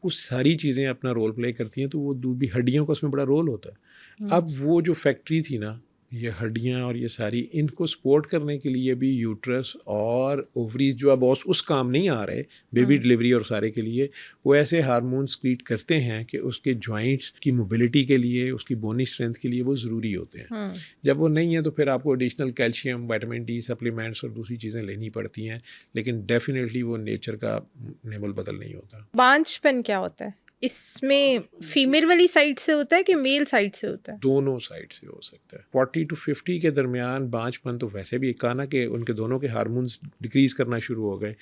वो सारी चीज़ें अपना रोल प्ले करती हैं, तो वो दूध भी, हड्डियों का उसमें बड़ा रोल होता है। अब वो जो फैक्ट्री थी ना ये हड्डियाँ और ये सारी, इनको सपोर्ट करने के लिए भी यूट्रस और ओवरीज जो अब उस काम नहीं आ रहे बेबी डिलीवरी और सारे के लिए, वो ऐसे हार्मोन सक्रीट करते हैं कि उसके जॉइंट्स की मोबिलिटी के लिए, उसकी बोनी स्ट्रेंथ के लिए वो ज़रूरी होते हैं। जब वो नहीं है तो फिर आपको additional calcium, vitamin D supplements और दूसरी चीज़ें लेनी पड़ती हैं, लेकिन डेफिनेटली वो नेचर का नेबल बदल नहीं होता। बांझपन क्या होता है? इसमें फीमेल वाली साइड से होता है कि मेल साइड से होता है? दोनों साइड से हो सकता है। 40 to 50 के दरमियान बांझपन तो वैसे भी कहा ना कि उनके दोनों के हार्मोन्स डिक्रीज करना शुरू हो गए।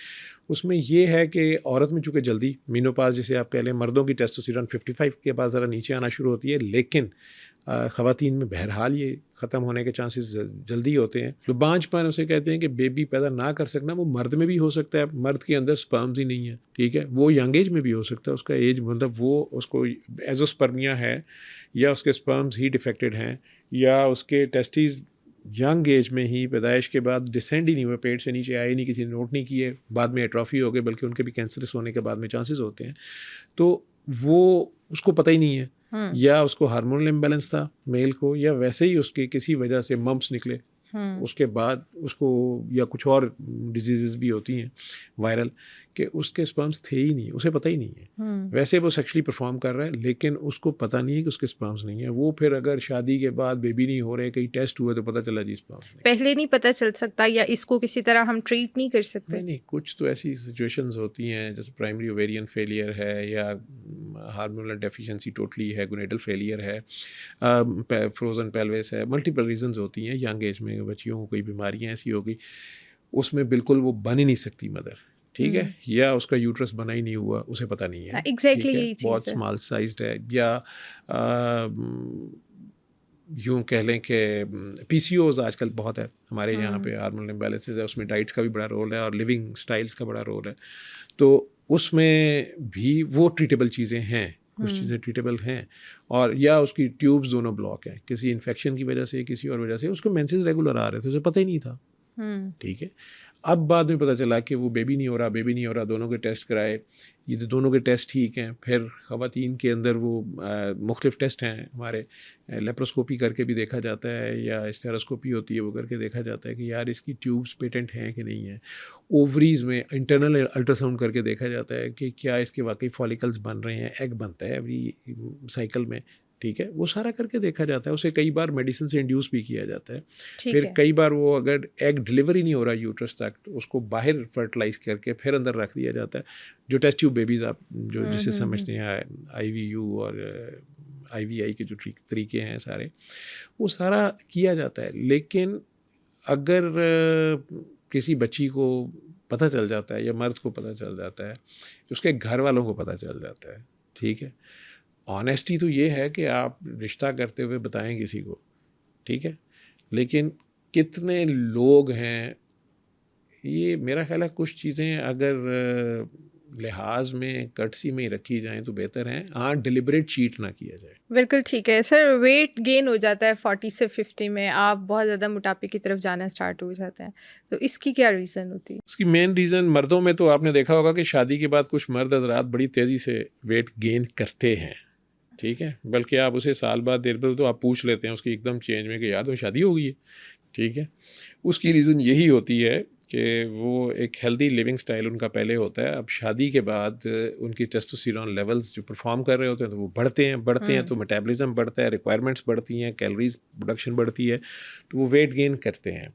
उसमें ये है कि औरत में चूँकि जल्दी मीनोपाज जिसे आप कह लें, मर्दों की टेस्टोस्टेरोन 55 के बाद ज़रा नीचे आना शुरू होती है, लेकिन ख़वातीन में बहरहाल ये ख़त्म होने के चांसेस जल्दी होते हैं। तो बांझपन उसे कहते हैं कि बेबी पैदा ना कर सकना, वो मर्द में भी हो सकता है, मर्द के अंदर स्पर्म्स ही नहीं है, ठीक है, वो यंग एज में भी हो सकता है, उसका एज मतलब वो उसको एजोस्पर्मिया है या उसके स्पर्म्स ही डिफेक्टेड हैं या उसके टेस्टिस यंग एज में ही पैदाइश के बाद डिसेंड ही नहीं हुए, पेट से नीचे आए नहीं, किसी ने नोट नहीं किए, बाद में एट्रॉफी हो गए, बल्कि उनके भी कैंसरस होने के बाद में चांसेस होते हैं। तो वो उसको पता ही नहीं है, या उसको हार्मोनल इम्बैलेंस था मेल को, या वैसे ही उसके किसी वजह से मम्प्स निकले, उसके बाद उसको या कुछ और डिजीज़ भी होती हैं वायरल कि उसके स्पर्म्स थे ही नहीं, उसे पता ही नहीं है। वैसे वो सेक्सुअली परफॉर्म कर रहा है लेकिन उसको पता नहीं है कि उसके स्पर्म्स नहीं है। वो फिर अगर शादी के बाद बेबी नहीं हो रहे, कहीं टेस्ट हुए तो पता चला जी स्पर्म्स नहीं। पहले नहीं पता चल सकता या इसको किसी तरह हम ट्रीट नहीं कर सकते? नहीं, कुछ तो ऐसी सिचुएशंस होती हैं जैसे प्राइमरी ओवेरियन फेलियर है या हार्मोनल डेफिशिएंसी टोटली है, गोनेडल फेलियर है, फ्रोजन पेल्विस है, मल्टीपल रीजंस होती हैं। यंग एज में बच्चियों को कोई बीमारियाँ ऐसी हो गई, उसमें बिल्कुल वो बन ही नहीं सकती मदर, ठीक है, या उसका यूट्रस बना ही नहीं हुआ, उसे पता नहीं है, एग्जैक्टली यही चीज़ बहुत स्मॉल साइज्ड है, या यूँ कह लें कि PCOS आजकल बहुत है हमारे यहाँ पे, हार्मोनल इम्बैलेंसेस है, उसमें डाइट्स का भी बड़ा रोल है और लिविंग स्टाइल्स का बड़ा रोल है। तो उसमें भी वो ट्रीटेबल चीज़ें हैं, कुछ चीज़ें ट्रीटेबल हैं, और या उसकी ट्यूब्स दोनों ब्लॉक हैं किसी इन्फेक्शन की वजह से, किसी और वजह से, उसको मेंसेस रेगुलर आ रहे थे, उसे पता ही नहीं था, ठीक है। अब बाद में पता चला कि वो बेबी नहीं हो रहा, दोनों के टेस्ट कराए, ये तो दोनों के टेस्ट ठीक हैं। फिर ख़वातीन के अंदर वो मुख्तलिफ टेस्ट हैं हमारे, लेप्रोस्कोपी करके भी देखा जाता है या स्टेरोस्कोपी होती है, वो करके देखा जाता है कि यार इसकी ट्यूब्स पेटेंट हैं कि नहीं है। ओवरीज़ में इंटरनल अल्ट्रासाउंड करके देखा जाता है कि क्या इसके वाकई फॉलिकल्स बन रहे हैं, एग बनता है एवरी साइकिल में, ठीक है, वो सारा करके देखा जाता है। उसे कई बार मेडिसिन से इंड्यूस भी किया जाता है। फिर कई बार वो अगर एग डिलीवरी नहीं हो रहा यूट्रस तक, तो उसको बाहर फर्टिलाइज करके फिर अंदर रख दिया जाता है। जो टेस्ट ट्यूब बेबीज़ आप जो जिसे समझते हैं IVU और IVI के जो तरीके हैं सारे, वो सारा किया जाता है। लेकिन अगर किसी बच्ची को पता चल जाता है या मर्द को पता चल जाता है, उसके घर वालों को पता चल जाता है, ठीक है, ऑनेस्टी तो ये है कि आप रिश्ता करते हुए बताएं किसी को, ठीक है, लेकिन कितने लोग हैं, ये मेरा ख्याल है कुछ चीज़ें अगर लिहाज में कर्टसी में ही रखी जाएं तो बेहतर हैं। हाँ, डिलिबरेट चीट ना किया जाए। बिल्कुल ठीक है सर। वेट गेन हो जाता है 40 से 50 में, आप बहुत ज़्यादा मोटापे की तरफ जाना स्टार्ट हो जाते हैं, तो इसकी क्या रीज़न होती है? उसकी मेन रीज़न मर्दों में तो आपने देखा होगा कि शादी के बाद कुछ मर्द हज़रात बड़ी तेज़ी से वेट गेन करते हैं, ठीक है, बल्कि आप उसे साल बाद देर पर तो आप पूछ लेते हैं उसकी एकदम चेंज में कि यार तो शादी हो गई है, ठीक है। उसकी रीज़न यही होती है कि वो एक हेल्दी लिविंग स्टाइल उनका पहले होता है, अब शादी के बाद उनकी टेस्टोस्टेरोन लेवल्स जो परफॉर्म कर रहे होते हैं तो वो बढ़ते हैं तो मेटाबॉलिज्म बढ़ता है, रिक्वायरमेंट्स बढ़ती हैं, कैलोरीज प्रोडक्शन बढ़ती है, तो वो वेट गेन करते हैं।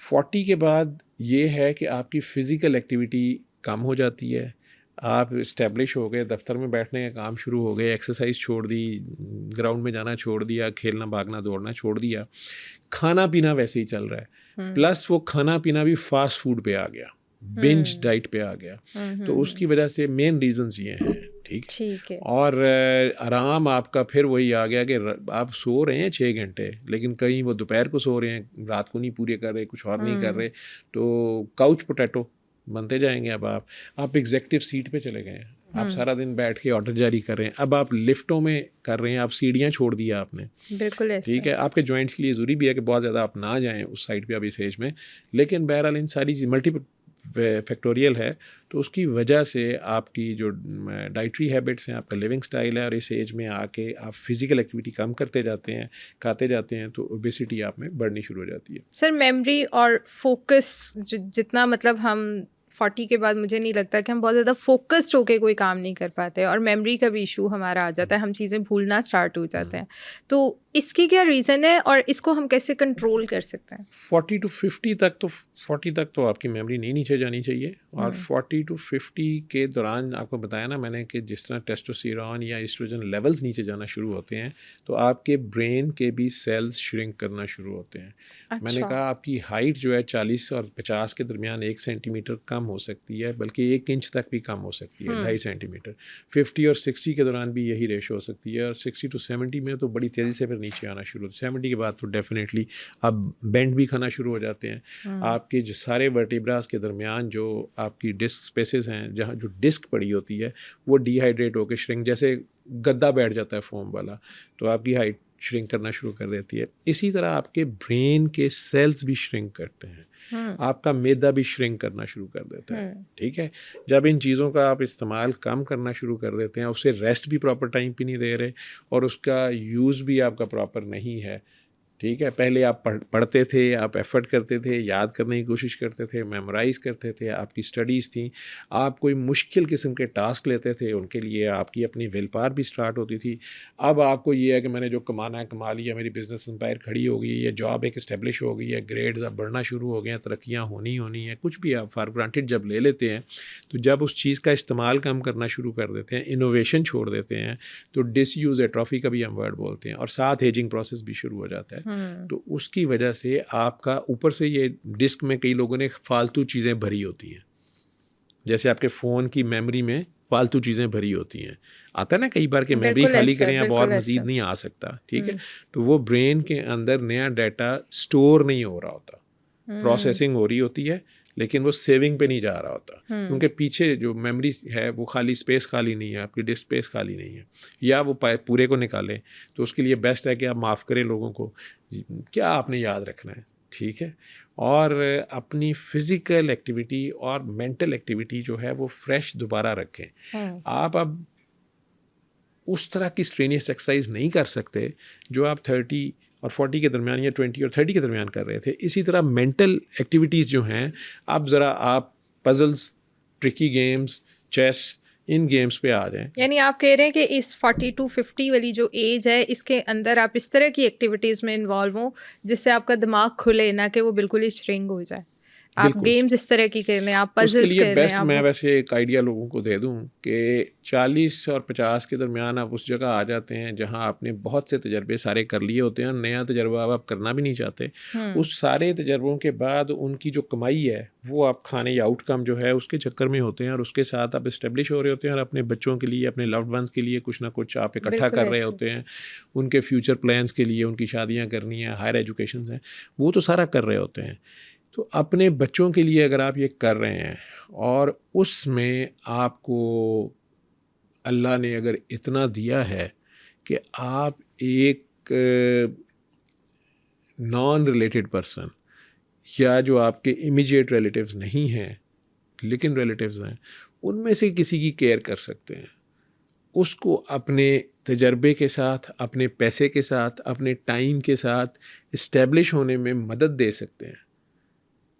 40 के बाद ये है कि आपकी फ़िज़िकल एक्टिविटी कम हो जाती है, आप इस्टेब्लिश हो गए, दफ्तर में बैठने का काम शुरू हो गए, एक्सरसाइज छोड़ दी, ग्राउंड में जाना छोड़ दिया, खेलना भागना दौड़ना छोड़ दिया, खाना पीना वैसे ही चल रहा है, प्लस वो खाना पीना भी फास्ट फूड पे आ गया, बिंज डाइट पे आ गया, तो उसकी वजह से मेन रीजंस ये हैं, ठीक है। और आराम आपका फिर वही आ गया कि आप सो रहे हैं 6 घंटे, लेकिन कहीं वो दोपहर को सो रहे हैं, रात को नहीं पूरे कर रहे, कुछ और नहीं कर रहे, तो काउच पोटैटो बनते जाएंगे। अब आप एग्जेक्टिव सीट पे चले गए हैं, आप सारा दिन बैठ के ऑर्डर जारी कर रहे हैं, अब आप लिफ्टों में कर रहे हैं, आप सीढ़ियाँ छोड़ दिया आपने, बिल्कुल ऐसा, ठीक है। आपके जॉइंट्स के लिए ज़रूरी भी है कि बहुत ज़्यादा आप ना जाएं उस साइड पे अब इस एज में, लेकिन बहरहाल इन सारी मल्टीपल फैक्टोरियल है, तो उसकी वजह से आपकी जो डाइटरी हैबिट्स हैं, आपका लिविंग स्टाइल है, और इस एज में आके आप फिज़िकल एक्टिविटी कम करते जाते हैं, खाते जाते हैं, तो ओबेसिटी आप में बढ़नी शुरू हो जाती है। सर मेमोरी और फोकस जितना मतलब हम 40 के बाद मुझे नहीं लगता कि हम बहुत ज़्यादा फोकस्ड होके कोई काम नहीं कर पाते, और मेमोरी का भी इशू हमारा आ जाता है, हम चीज़ें भूलना स्टार्ट हो जाते हैं। तो इसकी क्या रीज़न है और इसको हम कैसे कंट्रोल कर सकते हैं? 40 to 50 तक तो 40 तक तो आपकी मेमोरी नहीं नीचे जानी चाहिए, और 40 to 50 के दौरान आपको बताया ना मैंने कि जिस तरह टेस्टोस्टेरोन या एस्ट्रोजन लेवल्स नीचे जाना शुरू होते हैं, तो आपके ब्रेन के भी सेल्स श्रिंक करना शुरू होते हैं। अच्छा। मैंने कहा आपकी हाइट जो है 40 और 50 के दरमियान 1 सेंटीमीटर कम हो सकती है, बल्कि 1 इंच तक भी कम हो सकती है, 2.5 सेंटीमीटर। 50 और 60 के दौरान भी यही रेशो हो सकती है, और 60 to 70 में तो बड़ी तेज़ी से फिर नीचे आना शुरू होता है। 70 के बाद तो डेफिनेटली आप बेंड भी खाना शुरू हो जाते हैं। आपके जो सारे वर्टिब्रास के दरमियान जो आपकी डिस्क स्पेसेस हैं, जहाँ जो डिस्क पड़ी होती है, वो डिहाइड्रेट होकर श्रिंक, जैसे गद्दा बैठ जाता है फोम वाला, तो आपकी हाइट श्रिंक करना शुरू कर देती है। इसी तरह आपके ब्रेन के सेल्स भी श्रिंक करते हैं, आपका मैदा भी श्रिंक करना शुरू कर देता है। ठीक है, जब इन चीज़ों का आप इस्तेमाल कम करना शुरू कर देते हैं, उसे रेस्ट भी प्रॉपर टाइम पे नहीं दे रहे, और उसका यूज़ भी आपका प्रॉपर नहीं है। ठीक है, पहले आप पढ़ते थे, आप एफ़र्ट करते थे, याद करने की कोशिश करते थे, मेमोराइज़ करते थे, आपकी स्टडीज़ थी, आप कोई मुश्किल किस्म के टास्क लेते थे, उनके लिए आपकी अपनी विल पावर भी स्टार्ट होती थी। अब आपको ये है कि मैंने जो कमाना है कमा लिया, मेरी बिज़नेस एम्पायर खड़ी हो गई है, जॉब एक इस्टेब्लिश हो गई है, ग्रेड्स अब बढ़ना शुरू हो गए हैं, तरक्कियाँ होनी है, कुछ भी आप फॉर ग्रांटेड जब ले लेते हैं, तो जब उस चीज़ का इस्तेमाल कम करना शुरू कर देते हैं, इनोवेशन छोड़ देते हैं, तो डिसयूज़ एट्रोफी का भी हम वर्ड बोलते हैं, और साथ एजिंग प्रोसेस भी शुरू हो जाता है। तो उसकी वजह से आपका ऊपर से ये डिस्क में कई लोगों ने फालतू चीज़ें भरी होती हैं, जैसे आपके फ़ोन की मेमोरी में फालतू चीज़ें भरी होती हैं। आता है ना कई बार कि मेमोरी खाली करें, अब और मज़ीद नहीं आ सकता। ठीक है, तो वो ब्रेन के अंदर नया डाटा स्टोर नहीं हो रहा होता, प्रोसेसिंग हो रही होती है, लेकिन वो सेविंग पे नहीं जा रहा होता, क्योंकि पीछे जो मेमोरी है वो खाली स्पेस खाली नहीं है, आपकी डिस्क स्पेस खाली नहीं है, या वो पूरे को निकालें। तो उसके लिए बेस्ट है कि आप माफ़ करें लोगों को, क्या आपने याद रखना है। ठीक है, और अपनी फ़िज़िकल एक्टिविटी और मेंटल एक्टिविटी जो है वो फ्रेश दोबारा रखें। आप अब उस तरह की स्ट्रेनियस एक्सरसाइज नहीं कर सकते जो आप 30 और 40 के दरमियान या 20 और 30 के दरमियान कर रहे थे। इसी तरह मेंटल एक्टिविटीज़ जो हैं, अब ज़रा आप पजल्स, ट्रिकी गेम्स, चेस, इन गेम्स पे आ जाएं। यानी आप कह रहे हैं कि इस 40 to 50 वाली जो एज है, इसके अंदर आप इस तरह की एक्टिविटीज़ में इन्वॉल्व हों जिससे आपका दिमाग खुले, ना कि वो बिल्कुल ही श्रिंक हो जाए। आप गेम्स इस तरह की कर लें, आप पजल्स कर लें। उसके लिए बेस्ट मैं वैसे एक आइडिया लोगों को दे दूं कि 40 और 50 के दरमियान आप उस जगह आ जाते हैं जहां आपने बहुत से तजर्बे सारे कर लिए होते हैं, नया तजर्बा आप करना भी नहीं चाहते। उस सारे तजर्बों के बाद उनकी जो कमाई है वो आप खाने या आउटकम जो है उसके चक्कर में होते हैं, और उसके साथ आप इस्टेब्लिश हो रहे होते हैं, और अपने बच्चों के लिए, अपने लव्ड वंस के लिए कुछ ना कुछ आप इकट्ठा कर रहे होते हैं, उनके फ्यूचर प्लान्स के लिए, उनकी शादियाँ करनी है, हायर एजुकेशन है, वो तो सारा कर रहे होते हैं। तो अपने बच्चों के लिए अगर आप ये कर रहे हैं और उसमें आपको अल्लाह ने अगर इतना दिया है कि आप एक नॉन रिलेटेड पर्सन या जो आपके इमीडिएट रिलेटिव्स नहीं हैं लेकिन रिलेटिव्स हैं, उनमें से किसी की केयर कर सकते हैं, उसको अपने तजर्बे के साथ, अपने पैसे के साथ, अपने टाइम के साथ इस्टेब्लिश होने में मदद दे सकते हैं,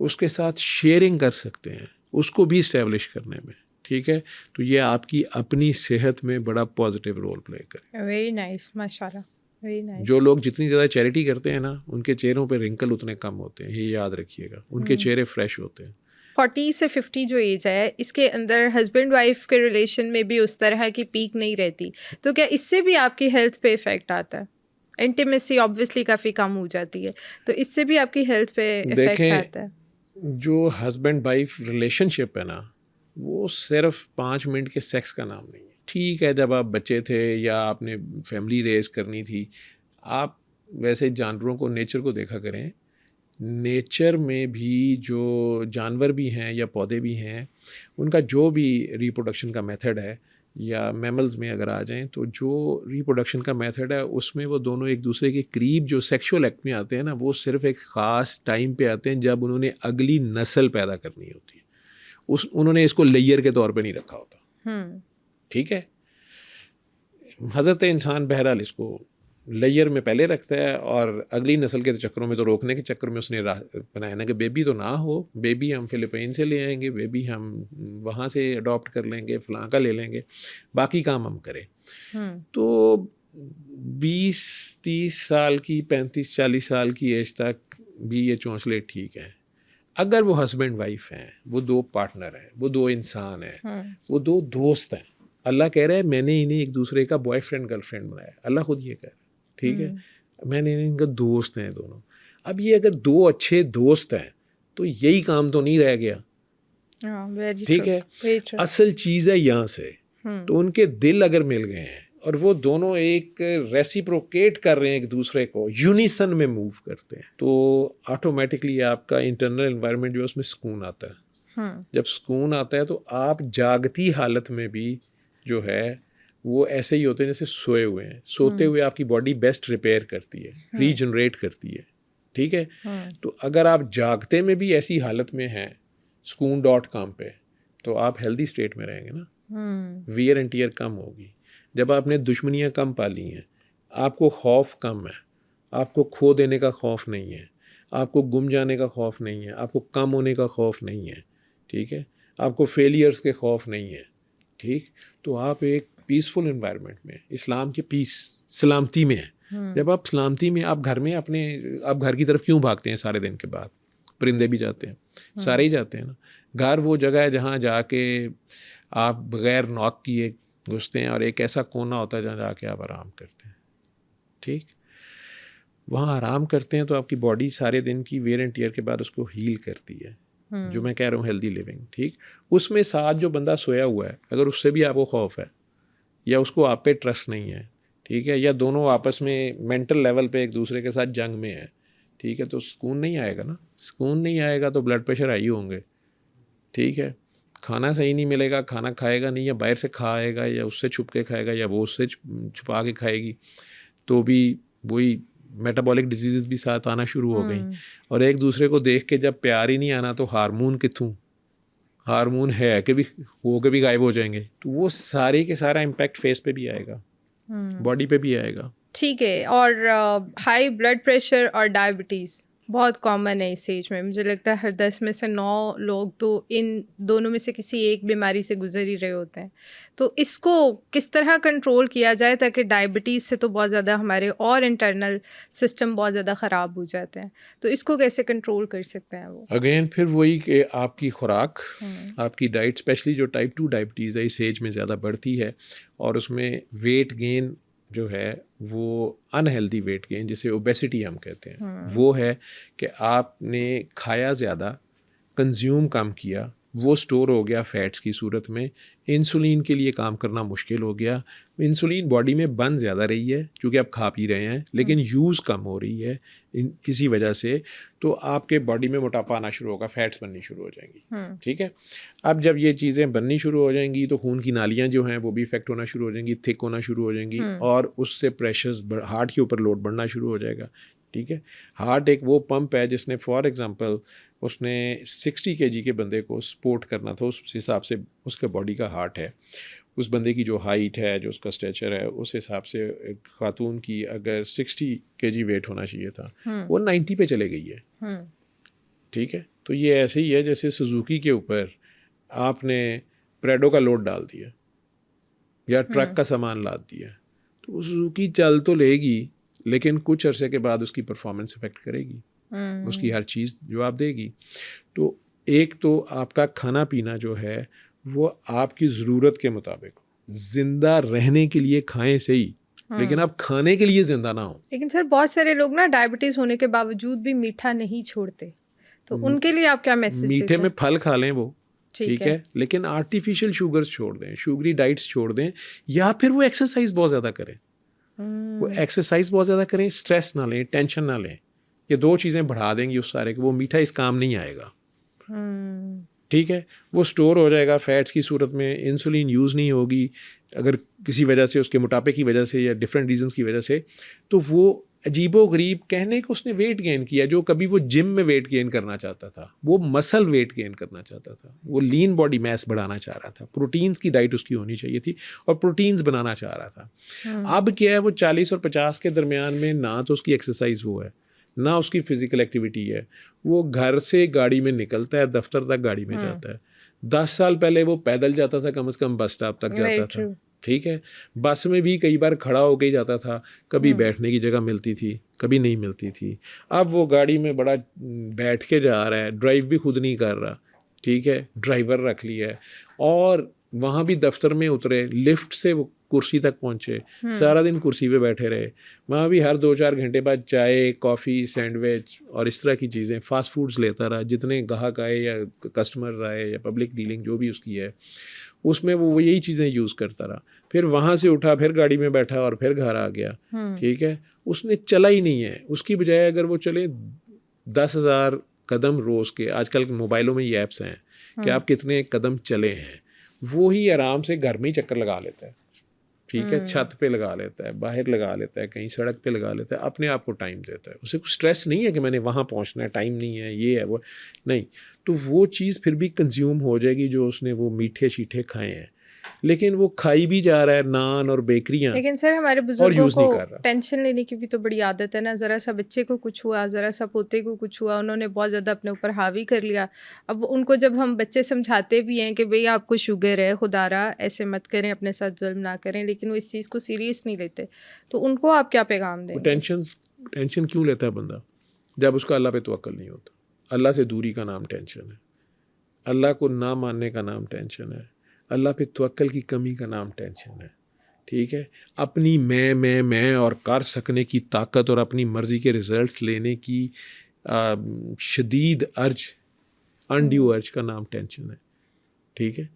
उसके साथ शेयरिंग कर सकते हैं, उसको भी इस्टेब्लिश करने में। ठीक है, तो ये आपकी अपनी सेहत में बड़ा पॉजिटिव रोल प्ले करे। वेरी नाइस, माशाल्लाह, वेरी नाइस। जो लोग जितनी ज़्यादा चैरिटी करते हैं ना, उनके चेहरों पे रिंकल उतने कम होते हैं, ये याद रखिएगा, उनके चेहरे फ्रेश होते हैं। 40 से 50 जो एज है, इसके अंदर हस्बैंड वाइफ के रिलेशन में भी उस तरह की पीक नहीं रहती, तो क्या इससे भी आपकी हेल्थ पे इफ़ेक्ट आता है? इंटीमेसी ऑब्वियसली काफ़ी कम हो जाती है, तो इससे भी आपकी हेल्थ पे इफ़ेक्ट आता है? जो हस्बैंड वाइफ रिलेशनशिप है ना, वो सिर्फ 5 मिनट के सेक्स का नाम नहीं है। ठीक है, जब आप बच्चे थे या आपने फैमिली रेज करनी थी, आप वैसे जानवरों को, नेचर को देखा करें, नेचर में भी जो जानवर भी हैं या पौधे भी हैं, उनका जो भी रिप्रोडक्शन का मेथड है, या मैमल्स में अगर आ जाएं, तो जो रिप्रोडक्शन का मेथड है उसमें वो दोनों एक दूसरे के करीब जो सेक्सुअल एक्ट में आते हैं ना, वो सिर्फ एक ख़ास टाइम पे आते हैं जब उन्होंने अगली नस्ल पैदा करनी होती है। उन्होंने इसको लेयर के तौर पे नहीं रखा होता। ठीक है, हज़रत इंसान बहरहाल इसको लेयर में पहले रखता है और अगली नस्ल के चक्करों में तो रोकने के चक्कर में उसने बनाया ना कि बेबी तो ना हो, बेबी हम फिलिपाइन से ले आएंगे, बेबी हम वहाँ से अडॉप्ट कर लेंगे, फलां का ले लेंगे, बाकी काम हम करें। तो 20-30 साल की, 35-40 साल की एज तक भी ये चौंसले ठीक हैं। अगर वो हस्बैंड वाइफ हैं, वो 2 पार्टनर हैं, वो 2 इंसान हैं, वो 2 दोस्त हैं, अल्लाह कह रहा है मैंने इन्हें एक दूसरे का बॉयफ्रेंड गर्लफ्रेंड बनाया, अल्लाह खुद ये कह रहा है। ठीक है, मैंने इनका दोस्त हैं दोनों। अब ये अगर 2 अच्छे दोस्त हैं तो यही काम तो नहीं रह गया। ठीक है, असल चीज़ है यहाँ से। तो उनके दिल अगर मिल गए हैं और वो दोनों एक रेसिप्रोकेट कर रहे हैं एक दूसरे को, यूनिसन में मूव करते हैं, तो ऑटोमेटिकली आपका इंटरनल एनवायरनमेंट जो है उसमें सुकून आता है। जब सुकून आता है तो आप जागती हालत में भी जो है वो ऐसे ही होते हैं जैसे सोए हुए हैं। सोते हुए आपकी बॉडी बेस्ट रिपेयर करती है, रीजनरेट करती है। ठीक है, तो अगर आप जागते में भी ऐसी हालत में हैं sukoon.com पे, तो आप हेल्दी स्टेट में रहेंगे ना, वियर एंड टीयर कम होगी। जब आपने दुश्मनियाँ कम पाली हैं, आपको खौफ कम है, आपको खो देने का खौफ नहीं है, आपको गुम जाने का खौफ नहीं है, आपको कम होने का खौफ नहीं है। ठीक है, आपको फेलियर्स के खौफ नहीं है। ठीक, तो आप एक पीसफुल एनवायरनमेंट में, इस्लाम के पीस, सलामती में है। जब आप सलामती में, आप घर में अपने, आप घर की तरफ क्यों भागते हैं सारे दिन के बाद? परिंदे भी जाते हैं, सारे ही जाते हैं ना। घर वो जगह है जहाँ जाके आप बग़ैर नॉक किए घुसते हैं और एक ऐसा कोना होता है जहाँ जाके आप आराम करते हैं। ठीक, वहाँ आराम करते हैं तो आपकी बॉडी सारे दिन की वेयर एंड टीयर के बाद उसको हील करती है, जो मैं कह रहा हूँ हेल्दी लिविंग। ठीक, उसमें साथ जो बंदा सोया हुआ है, अगर उससे भी आपको खौफ है या उसको आप पे ट्रस्ट नहीं है, ठीक है, या दोनों आपस में मेंटल लेवल पे एक दूसरे के साथ जंग में है, ठीक है, तो सुकून नहीं आएगा ना। सुकून नहीं आएगा तो ब्लड प्रेशर हाई होंगे। ठीक है, खाना सही नहीं मिलेगा, खाना खाएगा नहीं, या बाहर से खाएगा या उससे छुप के खाएगा या वो उससे छुपा के खाएगी, तो भी वही मेटाबॉलिक डिजीज़ भी साथ आना शुरू हो गई। और एक दूसरे को देख के जब प्यार ही नहीं आना तो हार्मोन कितों, हार्मोन है कि भी हो के भी गायब हो जाएंगे। तो वो सारे के सारा इम्पैक्ट फेस पे भी आएगा, बॉडी पे भी आएगा। ठीक है, और हाई ब्लड प्रेशर और डायबिटीज़ बहुत कॉमन है इस एज में। मुझे लगता है हर 10 में से 9 लोग तो इन दोनों में से किसी एक बीमारी से गुजर ही रहे होते हैं। तो इसको किस तरह कंट्रोल किया जाए ताकि डायबिटीज़ से तो बहुत ज़्यादा हमारे और इंटरनल सिस्टम बहुत ज़्यादा ख़राब हो जाते हैं, तो इसको कैसे कंट्रोल कर सकते हैं वो? अगेन फिर वही कि आपकी खुराक, आपकी डाइट, स्पेशली जो टाइप 2 डायबिटीज़ है इस एज में ज़्यादा बढ़ती है, और उसमें वेट गेन जो है वो अनहेल्दी वेट गेन, जिसे ओबेसिटी हम कहते हैं, वो है कि आपने खाया ज़्यादा, कंज्यूम कम किया, वो स्टोर हो गया फैट्स की सूरत में, इंसुलिन के लिए काम करना मुश्किल हो गया। इंसुलिन बॉडी में बन ज़्यादा रही है क्योंकि आप खा पी रहे हैं, लेकिन यूज़ कम हो रही है किसी वजह से, तो आपके बॉडी में मोटापा आना शुरू होगा, फैट्स बननी शुरू हो जाएंगी। ठीक है, अब जब ये चीज़ें बननी शुरू हो जाएंगी तो खून की नालियाँ जो हैं वो भी इफेक्ट होना शुरू हो जाएंगी, थिक होना शुरू हो जाएंगी, और उससे प्रेशर्स हार्ट के ऊपर लोड बढ़ना शुरू हो जाएगा। ठीक है, हार्ट एक वो पंप है जिसने फॉर एग्जांपल उसने 60 kg के बंदे को सपोर्ट करना था, उस हिसाब से उसके बॉडी का हार्ट है, उस बंदे की जो हाइट है, जो उसका स्ट्रेचर है, उस हिसाब से एक खातून की अगर 60 kg वेट होना चाहिए था, वो 90 पे चले गई है। ठीक है, तो ये ऐसे ही है जैसे सुजुकी के ऊपर आपने प्रेडो का लोड डाल दिया या ट्रक का सामान लाद दिया, तो सुजुकी चल तो लेगी लेकिन कुछ अरसे के बाद उसकी परफॉर्मेंस इफेक्ट करेगी, उसकी हर चीज़ जवाब देगी। तो एक तो आपका खाना पीना जो है वो आपकी ज़रूरत के मुताबिक, ज़िंदा रहने के लिए खाएं सही, लेकिन आप खाने के लिए ज़िंदा ना हो। लेकिन सर बहुत सारे लोग ना डायबिटीज़ होने के बावजूद भी मीठा नहीं छोड़ते, तो उनके लिए आप क्या मैसेज देते हैं? मीठे में फल खा लें वो ठीक है, लेकिन आर्टिफिशियल शुगर्स छोड़ दें, शुगरी डाइट्स छोड़ दें, या फिर वो एक्सरसाइज बहुत ज़्यादा करें। वो एक्सरसाइज बहुत ज़्यादा करें, स्ट्रेस ना लें, टेंशन ना लें, ये 2 चीज़ें बढ़ा देंगी उस सारे को, वो मीठा इस काम नहीं आएगा। ठीक है, वो स्टोर हो जाएगा फैट्स की सूरत में, इंसुलिन यूज़ नहीं होगी अगर किसी वजह से, उसके मोटापे की वजह से या डिफरेंट रीजंस की वजह से, तो वो अजीबोगरीब, कहने को उसने वेट गेन किया, जो कभी वो जिम में वेट गेन करना चाहता था, वो मसल वेट गेन करना चाहता था, वो लीन बॉडी मैस बढ़ाना चाह रहा था, प्रोटीन्स की डाइट उसकी होनी चाहिए थी और प्रोटीन्स बनाना चाह रहा था। अब क्या है, वो 40 और 50 के दरमियान में ना तो उसकी एक्सरसाइज वो है, ना उसकी फिजिकल एक्टिविटी है, वो घर से गाड़ी में निकलता है, दफ्तर तक गाड़ी में जाता है। 10 साल पहले वो पैदल जाता था, कम से कम बस स्टॉप तक जाता था, ठीक है। बस में भी कई बार खड़ा होके ही जाता था, कभी बैठने की जगह मिलती थी, कभी नहीं मिलती थी। अब वो गाड़ी में बड़ा बैठ के जा रहा है, ड्राइव भी खुद नहीं कर रहा, ठीक है, ड्राइवर रख लिया है। और वहाँ भी दफ्तर में उतरे, लिफ्ट से वो कुर्सी तक पहुँचे, सारा दिन कुर्सी पे बैठे रहे। वहाँ भी हर 2-4 घंटे बाद चाय, कॉफ़ी, सैंडविच और इस तरह की चीज़ें, फ़ास्ट फूड्स लेता रहा। जितने ग्राहक आए या कस्टमर्स आए या पब्लिक डीलिंग जो भी उसकी है, उसमें वो यही चीज़ें यूज़ करता रहा। फिर वहाँ से उठा, फिर गाड़ी में बैठा और फिर घर आ गया, ठीक है। उसने चला ही नहीं है। उसकी बजाय अगर वो चले 10,000 कदम रोज़ के, आजकल मोबाइलों में ये ऐप्स हैं कि आप कितने कदम चले हैं, वो ही आराम से घर में ही चक्कर लगा लेता है, ठीक है। छत पे लगा लेता है, बाहर लगा लेता है, कहीं सड़क पे लगा लेता है, अपने आप को टाइम देता है। उसे कुछ स्ट्रेस नहीं है कि मैंने वहाँ पहुँचना है, टाइम नहीं है, ये है वो नहीं। तो वो चीज़ फिर भी कंज्यूम हो जाएगी जो उसने वो मीठे शीठे खाए हैं, लेकिन वो खाई भी जा रहा है नान और बेकरियाँ। लेकिन सर हमारे बुजुर्गों को टेंशन लेने की भी तो बड़ी आदत है ना। ज़रा सा बच्चे को कुछ हुआ, ज़रा सा पोते को कुछ हुआ, उन्होंने बहुत ज़्यादा अपने ऊपर हावी कर लिया। अब उनको जब हम बच्चे समझाते भी हैं कि भाई आपको शुगर है, खुदारा ऐसे मत करें, अपने साथ जुल्म ना करें, लेकिन वो इस चीज़ को सीरियस नहीं लेते, तो उनको आप क्या पैगाम देंगे? टेंशन क्यों लेता है बंदा? जब उसका अल्लाह पे तवक्कुल नहीं होता। अल्लाह से दूरी का नाम टेंशन है, अल्लाह को ना मानने का नाम टेंशन है, अल्लाह पे तवक्कुल की कमी का नाम टेंशन है, ठीक है। अपनी मैं और कर सकने की ताकत और अपनी मर्ज़ी के रिज़ल्ट्स लेने की शदीद अर्ज, अनड्यू अर्ज का नाम टेंशन है, ठीक है।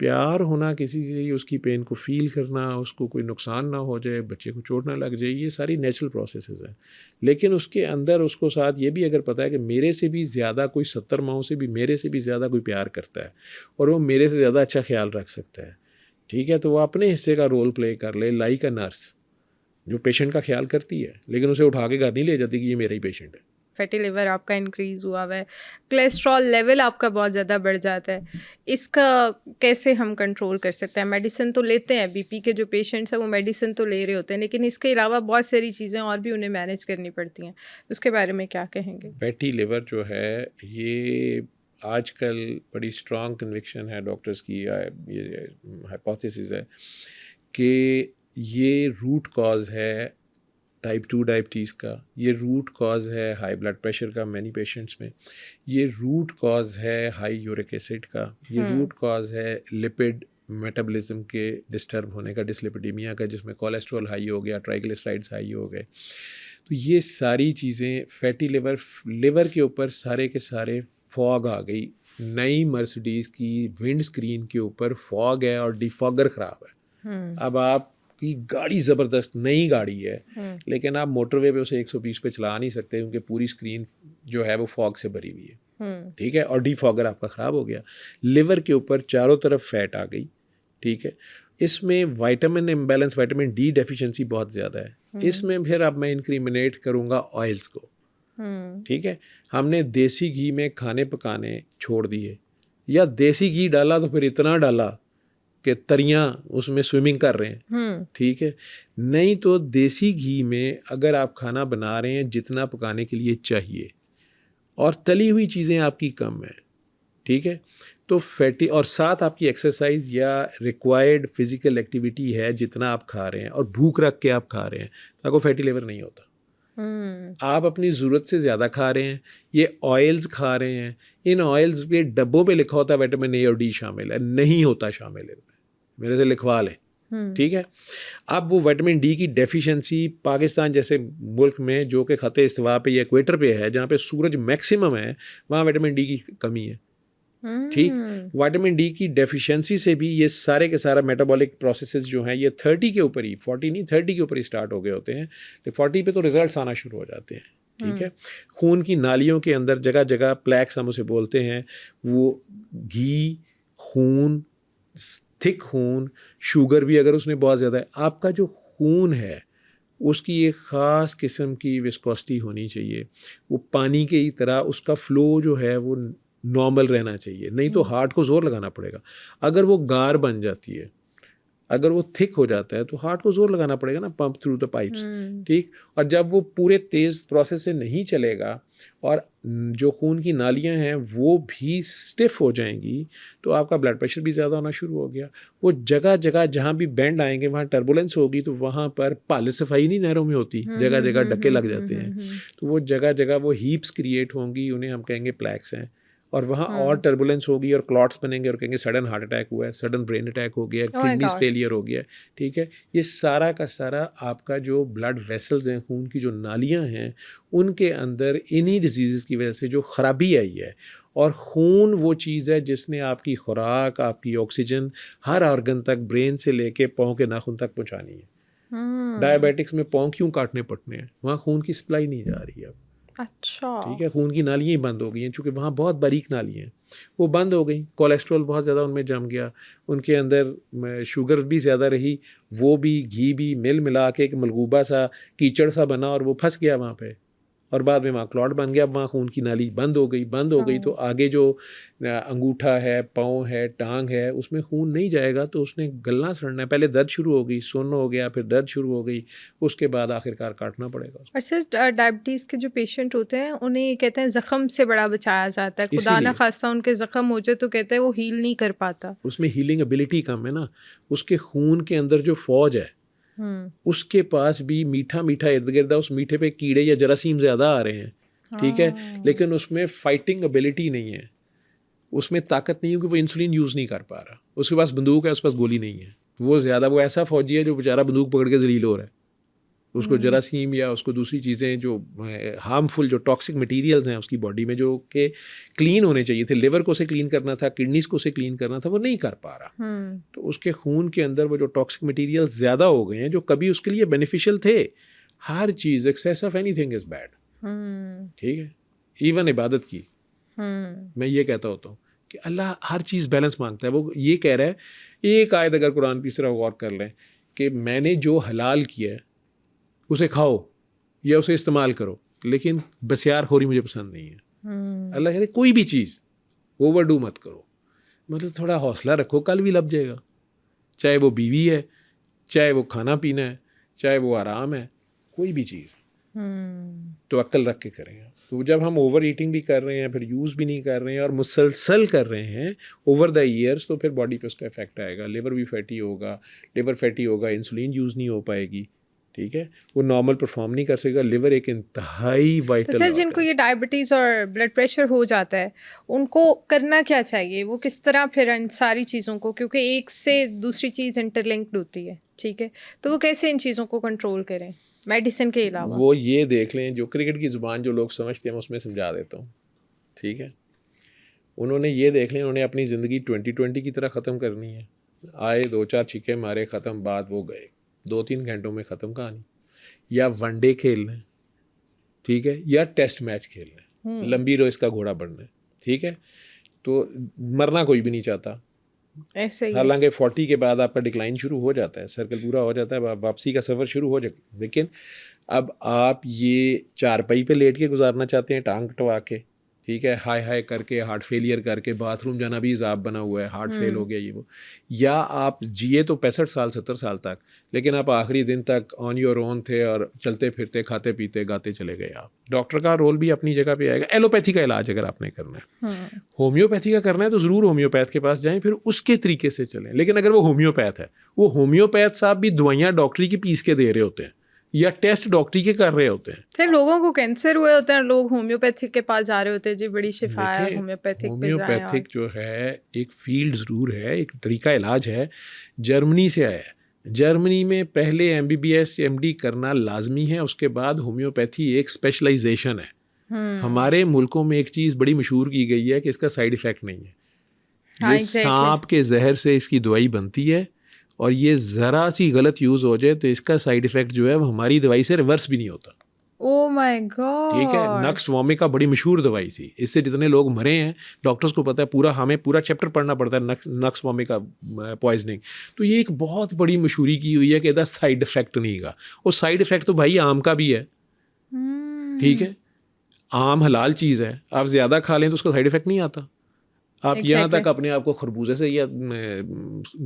प्यार होना किसी से, उसकी पेन को फ़ील करना, उसको कोई नुकसान ना हो जाए, बच्चे को चोट ना लग जाए, ये सारी नेचुरल प्रोसेसेस हैं। लेकिन उसके अंदर उसको साथ ये भी अगर पता है कि मेरे से भी ज़्यादा कोई 70 माहों से भी, मेरे से भी ज़्यादा कोई प्यार करता है और वो मेरे से ज़्यादा अच्छा ख्याल रख सकता है, ठीक है, तो वो अपने हिस्से का रोल प्ले कर ले, लाइक अ नर्स जो पेशेंट का ख्याल करती है, लेकिन उसे उठा के घर नहीं ले जाती कि ये मेरा ही पेशेंट है। फैटी लिवर आपका इंक्रीज़ हुआ है, कोलेस्ट्रॉल लेवल आपका बहुत ज़्यादा बढ़ जाता है, इसका कैसे हम कंट्रोल कर सकते हैं? मेडिसिन तो लेते हैं, बीपी के जो पेशेंट्स हैं वो मेडिसिन तो ले रहे होते हैं, लेकिन इसके अलावा बहुत सारी चीज़ें और भी उन्हें मैनेज करनी पड़ती हैं, उसके बारे में क्या कहेंगे? फैटी लिवर जो है, ये आजकल बड़ी स्ट्रॉन्ग कन्विक्शन है डॉक्टर्स की, ये हाइपोथेसिस है कि ये रूट कॉज है टाइप 2 डायबिटीज़ का, ये रूट कॉज है हाई ब्लड प्रेशर का मैनी पेशेंट्स में, ये रूट कॉज है हाई यूरिक एसिड का, ये रूट कॉज है लिपिड मेटाबॉलिज्म के डिस्टर्ब होने का, डिसलिपिडीमिया का, जिसमें कोलेस्ट्रॉल हाई हो गया, ट्राइग्लिसराइड्स हाई हो गए। तो ये सारी चीज़ें फैटी लिवर के ऊपर सारे के सारे फॉग आ गई। नई मर्सिडीज़ की विंड स्क्रीन के ऊपर फॉग है और डिफॉगर ख़राब है। अब आप की गाड़ी ज़बरदस्त नई गाड़ी है, लेकिन आप मोटरवे पे उसे 120 पे चला नहीं सकते क्योंकि पूरी स्क्रीन जो है वो फॉग से भरी हुई है, ठीक है, और डिफॉगर आपका ख़राब हो गया। लिवर के ऊपर चारों तरफ फैट आ गई, ठीक है। इसमें vitamin imbalance, vitamin D deficiency बहुत ज़्यादा है। इसमें फिर अब मैं इंक्रीमिनेट करूँगा ऑयल्स को, ठीक है। हमने देसी घी में खाने पकाने छोड़ दिए, या देसी घी डाला तो फिर इतना डाला कि तरियाँ उसमें स्विमिंग कर रहे हैं, ठीक है। नहीं तो देसी घी में अगर आप खाना बना रहे हैं जितना पकाने के लिए चाहिए और तली हुई चीज़ें आपकी कम है, ठीक है, तो फैटी, और साथ आपकी एक्सरसाइज या रिक्वायर्ड फिजिकल एक्टिविटी है जितना आप खा रहे हैं और भूख रख के आप खा रहे हैं, तो आपको फैटी लिवर नहीं होता। आप अपनी ज़रूरत से ज़्यादा खा रहे हैं, ये ऑयल्स खा रहे हैं, इन ऑयल्स पे डब्बों पे लिखा होता है विटामिन ए और डी शामिल है, नहीं होता शामिल है, मेरे से लिखवा लें, ठीक है। अब वो विटामिन डी की डेफिशिएंसी पाकिस्तान जैसे मुल्क में जो कि ख़त इस्तिवा पे या इक्वेटर पे है, जहाँ पे सूरज मैक्सिमम है, वहाँ विटामिन डी की कमी है, ठीक। विटामिन डी की डेफिशिएंसी से भी ये सारे के सारा मेटाबॉलिक प्रोसेसेस जो हैं ये 30 के ऊपर ही, 40 नहीं 30 के ऊपर ही स्टार्ट हो गए होते हैं, तो 40 पे तो रिजल्ट्स आना शुरू हो जाते हैं, ठीक है। खून की नालियों के अंदर जगह जगह प्लैक्स हम उसे बोलते हैं, वो घी, खून, थिक खून, शुगर भी अगर उसमें बहुत ज़्यादा है, आपका जो खून है उसकी एक ख़ास किस्म की विस्कोसिटी होनी चाहिए, वो पानी की तरह उसका फ़्लो जो है वो नॉर्मल रहना चाहिए, नहीं तो हार्ट को ज़ोर लगाना पड़ेगा। अगर वो गार बन जाती है, अगर वो थिक हो जाता है तो हार्ट को ज़ोर लगाना पड़ेगा ना, पंप थ्रू द पाइप्स, ठीक। और जब वो पूरे तेज़ प्रोसेस से नहीं चलेगा और जो खून की नालियां हैं वो भी स्टिफ हो जाएंगी, तो आपका ब्लड प्रेशर भी ज़्यादा होना शुरू हो गया। वो जगह जगह जहाँ भी बेंड आएंगे वहाँ टर्बुलेंस होगी, तो वहाँ पर पाले सफाई नहीं नहरों में होती, जगह जगह डक्के लग जाते हैं, तो वो जगह जगह वो हीप्स क्रिएट होंगी, उन्हें हम कहेंगे प्लैक्स हैं, और वहाँ और टर्बुलेंस होगी और क्लॉट्स बनेंगे और कहेंगे सडन हार्ट अटैक हुआ है, सडन ब्रेन अटैक हो गया, किडनीज फेलियर हो गया, ठीक है। ये सारा का सारा आपका जो ब्लड वेसल्स हैं, खून की जो नालियाँ हैं, उनके अंदर इन्हीं डिजीज़ की वजह से जो ख़राबी आई है। और खून वो चीज़ है जिसने आपकी खुराक, आपकी ऑक्सीजन हर ऑर्गन तक, ब्रेन से लेके पाँव के नाखून तक पहुँचानी है। डायबिटिक्स में पाँव क्यों काटने पड़ने हैं? वहाँ खून की सप्लाई नहीं जा रही है। अच्छा, ठीक है, खून की नालियाँ ही बंद हो गई हैं, चूँकि वहाँ बहुत बारीक नालियाँ हैं, वो बंद हो गई। कोलेस्ट्रॉल बहुत ज़्यादा उनमें जम गया, उनके अंदर शुगर भी ज़्यादा रही, वो भी घी भी मिल मिला के एक मलगूबा सा कीचड़ सा बना और वो फंस गया वहाँ पे, और बाद में वहाँ क्लॉट बन गया, वहाँ खून की नाली बंद हो गई। तो आगे जो अंगूठा है, पाँव है, टांग है, उसमें खून नहीं जाएगा तो उसने गलना सड़ना है। पहले दर्द शुरू हो गई, सुन्न हो गया, फिर दर्द शुरू हो गई, उसके बाद आखिरकार काटना पड़ेगा। और सर डायबिटीज़ के जो पेशेंट होते हैं उन्हें कहते हैं ज़ख्म से बड़ा बचाया जाता है, खुदा ना खास्ता उनके ज़ख्म हो जाए तो कहते हैं वो हील नहीं कर पाता, उसमें हीलिंग एबिलिटी कम है ना। उसके खून के अंदर जो फौज है उसके पास भी मीठा मीठा इर्द गिर्द, उस मीठे पे कीड़े या जरासीम ज़्यादा आ रहे हैं, ठीक है, लेकिन उसमें फाइटिंग एबिलिटी नहीं है, उसमें ताकत नहीं है, क्योंकि वो इंसुलिन यूज़ नहीं कर पा रहा। उसके पास बंदूक है, उसके पास गोली नहीं है, वो ज़्यादा, वो ऐसा फौजी है जो बेचारा बंदूक पकड़ के जलील हो रहा है। उसको जरासीम या उसको दूसरी चीज़ें जो हार्मफुल, जो टॉक्सिक मटेरियल्स हैं उसकी बॉडी में, जो कि क्लीन होने चाहिए थे, लिवर को से क्लीन करना था, किडनीज को से क्लीन करना था, वो नहीं कर पा रहा। तो उसके खून के अंदर वो जो टॉक्सिक मटेरियल्स ज़्यादा हो गए हैं जो कभी उसके लिए बेनिफिशियल थे। हर चीज़, excess of anything is bad, ठीक है, इवन इबादत की। मैं ये कहता होता हूँ कि अल्लाह हर चीज़ बैलेंस मांगता है। वो ये कह रहा है, एक आयत अगर कुरान की तरफ गौर कर लें कि मैंने जो हलाल किया है उसे खाओ या उसे इस्तेमाल करो, लेकिन बसियार खोरी मुझे पसंद नहीं है। अल्लाह कहते कोई भी चीज़ ओवरडू मत करो, मतलब थोड़ा हौसला रखो, कल भी लब जाएगा। चाहे वो बीवी है, चाहे वो खाना पीना है, चाहे वो आराम है, कोई भी चीज़ तो अक्ल रख के करें। तो जब हम ओवर ईटिंग भी कर रहे हैं, फिर यूज़ भी नहीं कर रहे हैं और मुसलसल कर रहे हैं ओवर द ईयर्स, तो फिर बॉडी पे उसका इफेक्ट आएगा। लिवर भी फैटी होगा, इंसुलिन यूज़ नहीं हो पाएगी, ठीक है, वो नॉर्मल परफॉर्म नहीं कर सकेगा। लिवर एक इंतहाई वाइटल। तो सर जिनको ये डायबिटीज़ और ब्लड प्रेशर हो जाता है उनको करना क्या चाहिए? वो किस तरह फिर इन सारी चीज़ों को, क्योंकि एक से दूसरी चीज़ इंटरलिंक्ड होती है, ठीक है, तो वो कैसे इन चीज़ों को कंट्रोल करें मेडिसिन के अलावा? वो ये देख लें, जो क्रिकेट की ज़ुबान जो लोग समझते हैं मैं उसमें समझा देता हूँ, ठीक है। उन्होंने ये देख लें, उन्होंने अपनी ज़िंदगी 2020 की तरह ख़त्म करनी है। आए 2-4 छिक्के मारे, ख़त्म, बाद वो गए, 2-3 घंटों में ख़त्म कहानी। या वनडे खेल लें, ठीक है, या टेस्ट मैच खेल लें, लंबी रेस का घोड़ा बनना है, ठीक है। तो मरना कोई भी नहीं चाहता, ऐसे ही। हालांकि 40 के बाद आपका डिक्लाइन शुरू हो जाता है, सर्कल पूरा हो जाता है, वापसी का सफ़र शुरू हो जाता। लेकिन अब आप ये चारपाई पे लेट के गुजारना चाहते हैं, टांग कटवा के, ठीक है, हाय हाय करके, हार्ट फेलियर करके, बाथरूम जाना भी हिसाब बना हुआ है, हार्ट फेल हो गया ये वो, या आप जिए तो 65 साल 70 साल तक, लेकिन आप आखिरी दिन तक ऑन योर ओन थे और चलते फिरते, खाते पीते, गाते चले गए आप। डॉक्टर का रोल भी अपनी जगह पे आएगा। एलोपैथी का इलाज अगर आपने करना है, होम्योपैथी का करना है, तो ज़रूर होम्योपैथ के पास जाएं, फिर उसके तरीके से चलें। लेकिन अगर वो होम्योपैथ है, वो होम्योपैथ साहब भी दवाइयाँ डॉक्टरी की पीस के दे रहे होते हैं या टेस्ट डॉक्टरी के कर रहे होते हैं। सर लोगों को कैंसर हुए होते हैं, लोग होम्योपैथिक के पास जा रहे होते हैं, जी बड़ी शिफा है, होम्योपैथिक जो है एक फील्ड ज़रूर है, एक तरीका इलाज है, जर्मनी से आया है। जर्मनी में पहले MBBS MD करना लाजमी है, उसके बाद होम्योपैथी एक स्पेशलाइजेशन है। हमारे मुल्कों में एक चीज़ बड़ी मशहूर की गई है कि इसका साइड इफ़ेक्ट नहीं है। ये सांप के जहर से इसकी दवाई बनती है, और ये ज़रा सी गलत यूज़ हो जाए तो इसका साइड इफ़ेक्ट जो है वो हमारी दवाई से रिवर्स भी नहीं होता। Oh my God. ठीक है, नक्स वोमिका बड़ी मशहूर दवाई थी, इससे जितने लोग मरे हैं डॉक्टर्स को पता है, पूरा हमें पूरा चैप्टर पढ़ना पड़ता है नक्स वोमिका पॉइजनिंग। तो ये एक बहुत बड़ी मशहूरी की हुई है कि इसका साइड इफेक्ट नहीं का, और साइड इफेक्ट तो भाई आम का भी है। ठीक है, आम हलाल चीज़ है, आप ज़्यादा खा लें तो उसका साइड इफेक्ट नहीं आता। आप यहाँ तक अपने आप को खरबूजे से या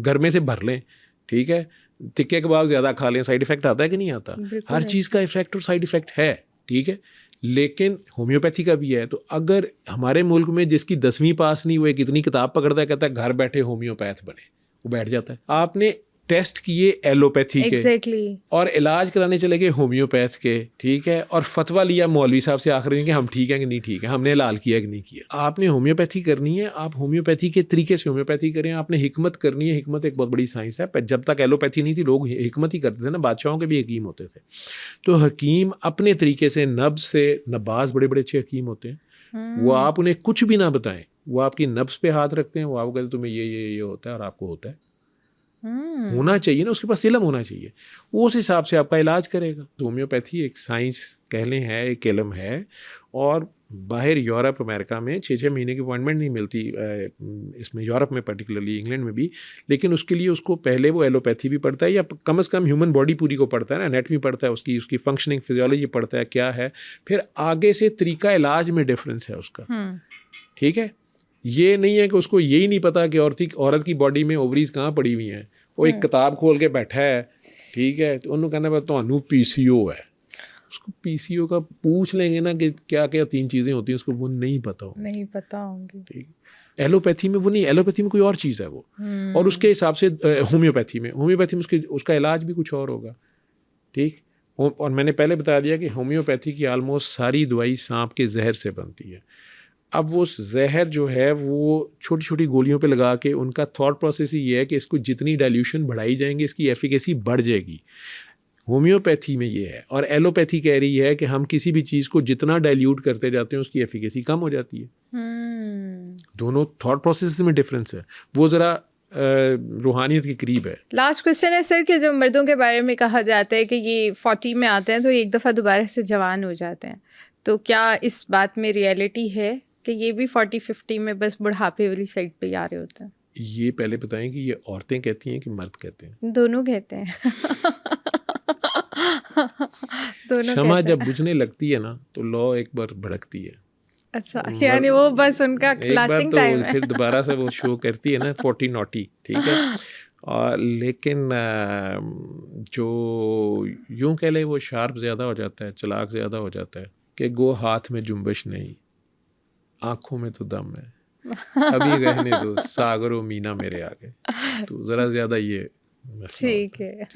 गर्मे से भर लें, ठीक है, तिक्के कबाब ज़्यादा खा लें, साइड इफेक्ट आता है कि नहीं आता? हर चीज़ का इफेक्ट और साइड इफेक्ट है, ठीक है। लेकिन होम्योपैथी का भी है। तो अगर हमारे मुल्क में जिसकी 10वीं पास नहीं हुए कितनी किताब पकड़ता है, कहता है घर बैठे होम्योपैथ बने, वो बैठ जाता है। आपने टेस्ट किए एलोपैथी के और इलाज कराने चले गए होम्योपैथ के, ठीक है, और फतवा लिया मौलवी साहब से आखिर दिन कि हम ठीक है कि नहीं ठीक है, हमने इलाज किया कि नहीं किया। आपने होम्योपैथी करनी है, आप होम्योपैथी के तरीके से होम्योपैथी करें। आपने हिकमत करनी है, हिकमत एक बहुत बड़ी साइंस है। जब तक एलोपैथी नहीं थी लोग हिकमत ही करते थे ना, बादशाहों के भी हकीम होते थे। तो हकीम अपने तरीके से नब्ज से, नब्बाज बड़े बड़े अच्छे हकीम होते हैं, वो आप उन्हें कुछ भी ना बताएं, वो आपकी नब्ज पे हाथ रखते हैं, वो आपको कहते तुम्हें ये होता है और आपको होता है। होना चाहिए ना, उसके पास इल्म होना चाहिए, वो उस हिसाब से आपका इलाज करेगा। होम्योपैथी एक साइंस कह लें है, एक इल्म है। और बाहर यूरोप अमेरिका में 6-6 महीने की अपॉइंटमेंट नहीं मिलती, इसमें यूरोप में पर्टिकुलरली, इंग्लैंड में भी। लेकिन उसके लिए उसको पहले वो एलोपैथी भी पढ़ता है, या कम से कम ह्यूमन बॉडी पूरी को पढ़ता है ना, एनाटमी पढ़ता है, उसकी फंक्शनिंग फिजियोलॉजी पढ़ता है क्या है, फिर आगे से तरीका इलाज में डिफरेंस है उसका। ठीक है, ये नहीं है कि उसको यही नहीं पता कि औरत की बॉडी में ओवरीज कहाँ पड़ी हुई हैं, वो एक किताब खोल के बैठा है, ठीक है, तो उन्होंने कहना तो PCO है, उसको PCO का पूछ लेंगे ना कि क्या क्या 3 चीज़ें होती हैं, उसको वो नहीं पता होंगी। ठीक, एलोपैथी में वो नहीं, एलोपैथी में कोई और चीज़ है वो। और उसके हिसाब से होम्योपैथी में उसका इलाज भी कुछ और होगा। ठीक, और मैंने पहले बता दिया कि होम्योपैथी की आलमोस्ट सारी दवाई सांप के जहर से बनती है। अब वो जहर जो है वो छोटी छोटी गोलियों पे लगा के, उनका थॉट प्रोसेस ही ये है कि इसको जितनी डाइल्यूशन बढ़ाई जाएंगे इसकी एफिकेसी बढ़ जाएगी। होम्योपैथी में ये है, और एलोपैथी कह रही है कि हम किसी भी चीज़ को जितना डाइल्यूट करते जाते हैं उसकी एफिकेसी कम हो जाती है। दोनों थॉट प्रोसेस में डिफरेंस है, वो ज़रा रूहानियत के करीब है। लास्ट क्वेश्चन है सर कि जब मर्दों के बारे में कहा जाता है कि ये 40 में आते हैं तो एक दफ़ा दोबारा से जवान हो जाते हैं, तो क्या इस बात में रियलिटी है कि ये भी 40-50 में बस बुढ़ापे वाली साइड पे ही आ रहे होते हैं? ये पहले बताएं कि ये औरतें कहती हैं कि मर्द कहते हैं? दोनों कहते हैं। दोनों शमा जब बुझने लगती है ना तो लौ एक बार भड़कती है। अच्छा, यानी वो बस उनका क्लासिंग टाइम है। फिर दोबारा से वो शो करती है ना 40 नॉटी, ठीक है। और लेकिन जो यूं कह ले वो शार्प ज़्यादा हो जाता है, चलाक ज़्यादा हो जाता है कि गो हाथ में जुम्बश नहीं, आँखों में तो दम है, अभी रहने दो सागर व मीना मेरे आगे। तो ज़रा ज़्यादा ये ठीक है।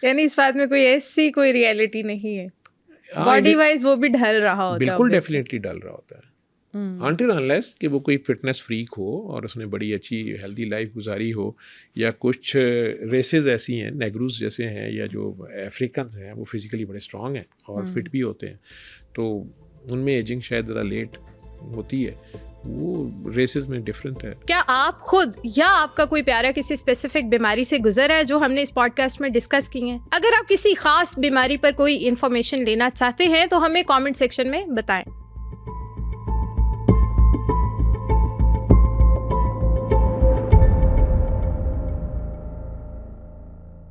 यानी इस बात में कोई ऐसी कोई रियलिटी नहीं है, बॉडी वाइज वो भी ढल रहा होता है। बिल्कुल डेफिनेटली ढल रहा होता है, अनटिल अनलेस कि वो कोई फिटनेस फ्रीक हो और उसने बड़ी अच्छी हेल्दी लाइफ गुजारी हो, या कुछ रेसेस ऐसी हैं, नेग्रूज जैसे हैं या जो अफ्रीकन हैं, वो फिजिकली बड़े स्ट्रॉन्ग हैं और फिट भी होते हैं, तो उनमें एजिंग शायद ज़रा लेट होती है, वो रेसेस में डिफरेंट है। क्या आप खुद या आपका कोई प्यारा किसी स्पेसिफिक बीमारी से गुजरा है जो हमने इस पॉडकास्ट में डिस्कस की है? अगर आप किसी खास बीमारी पर कोई इन्फॉर्मेशन लेना चाहते हैं तो हमें कमेंट सेक्शन में बताएं।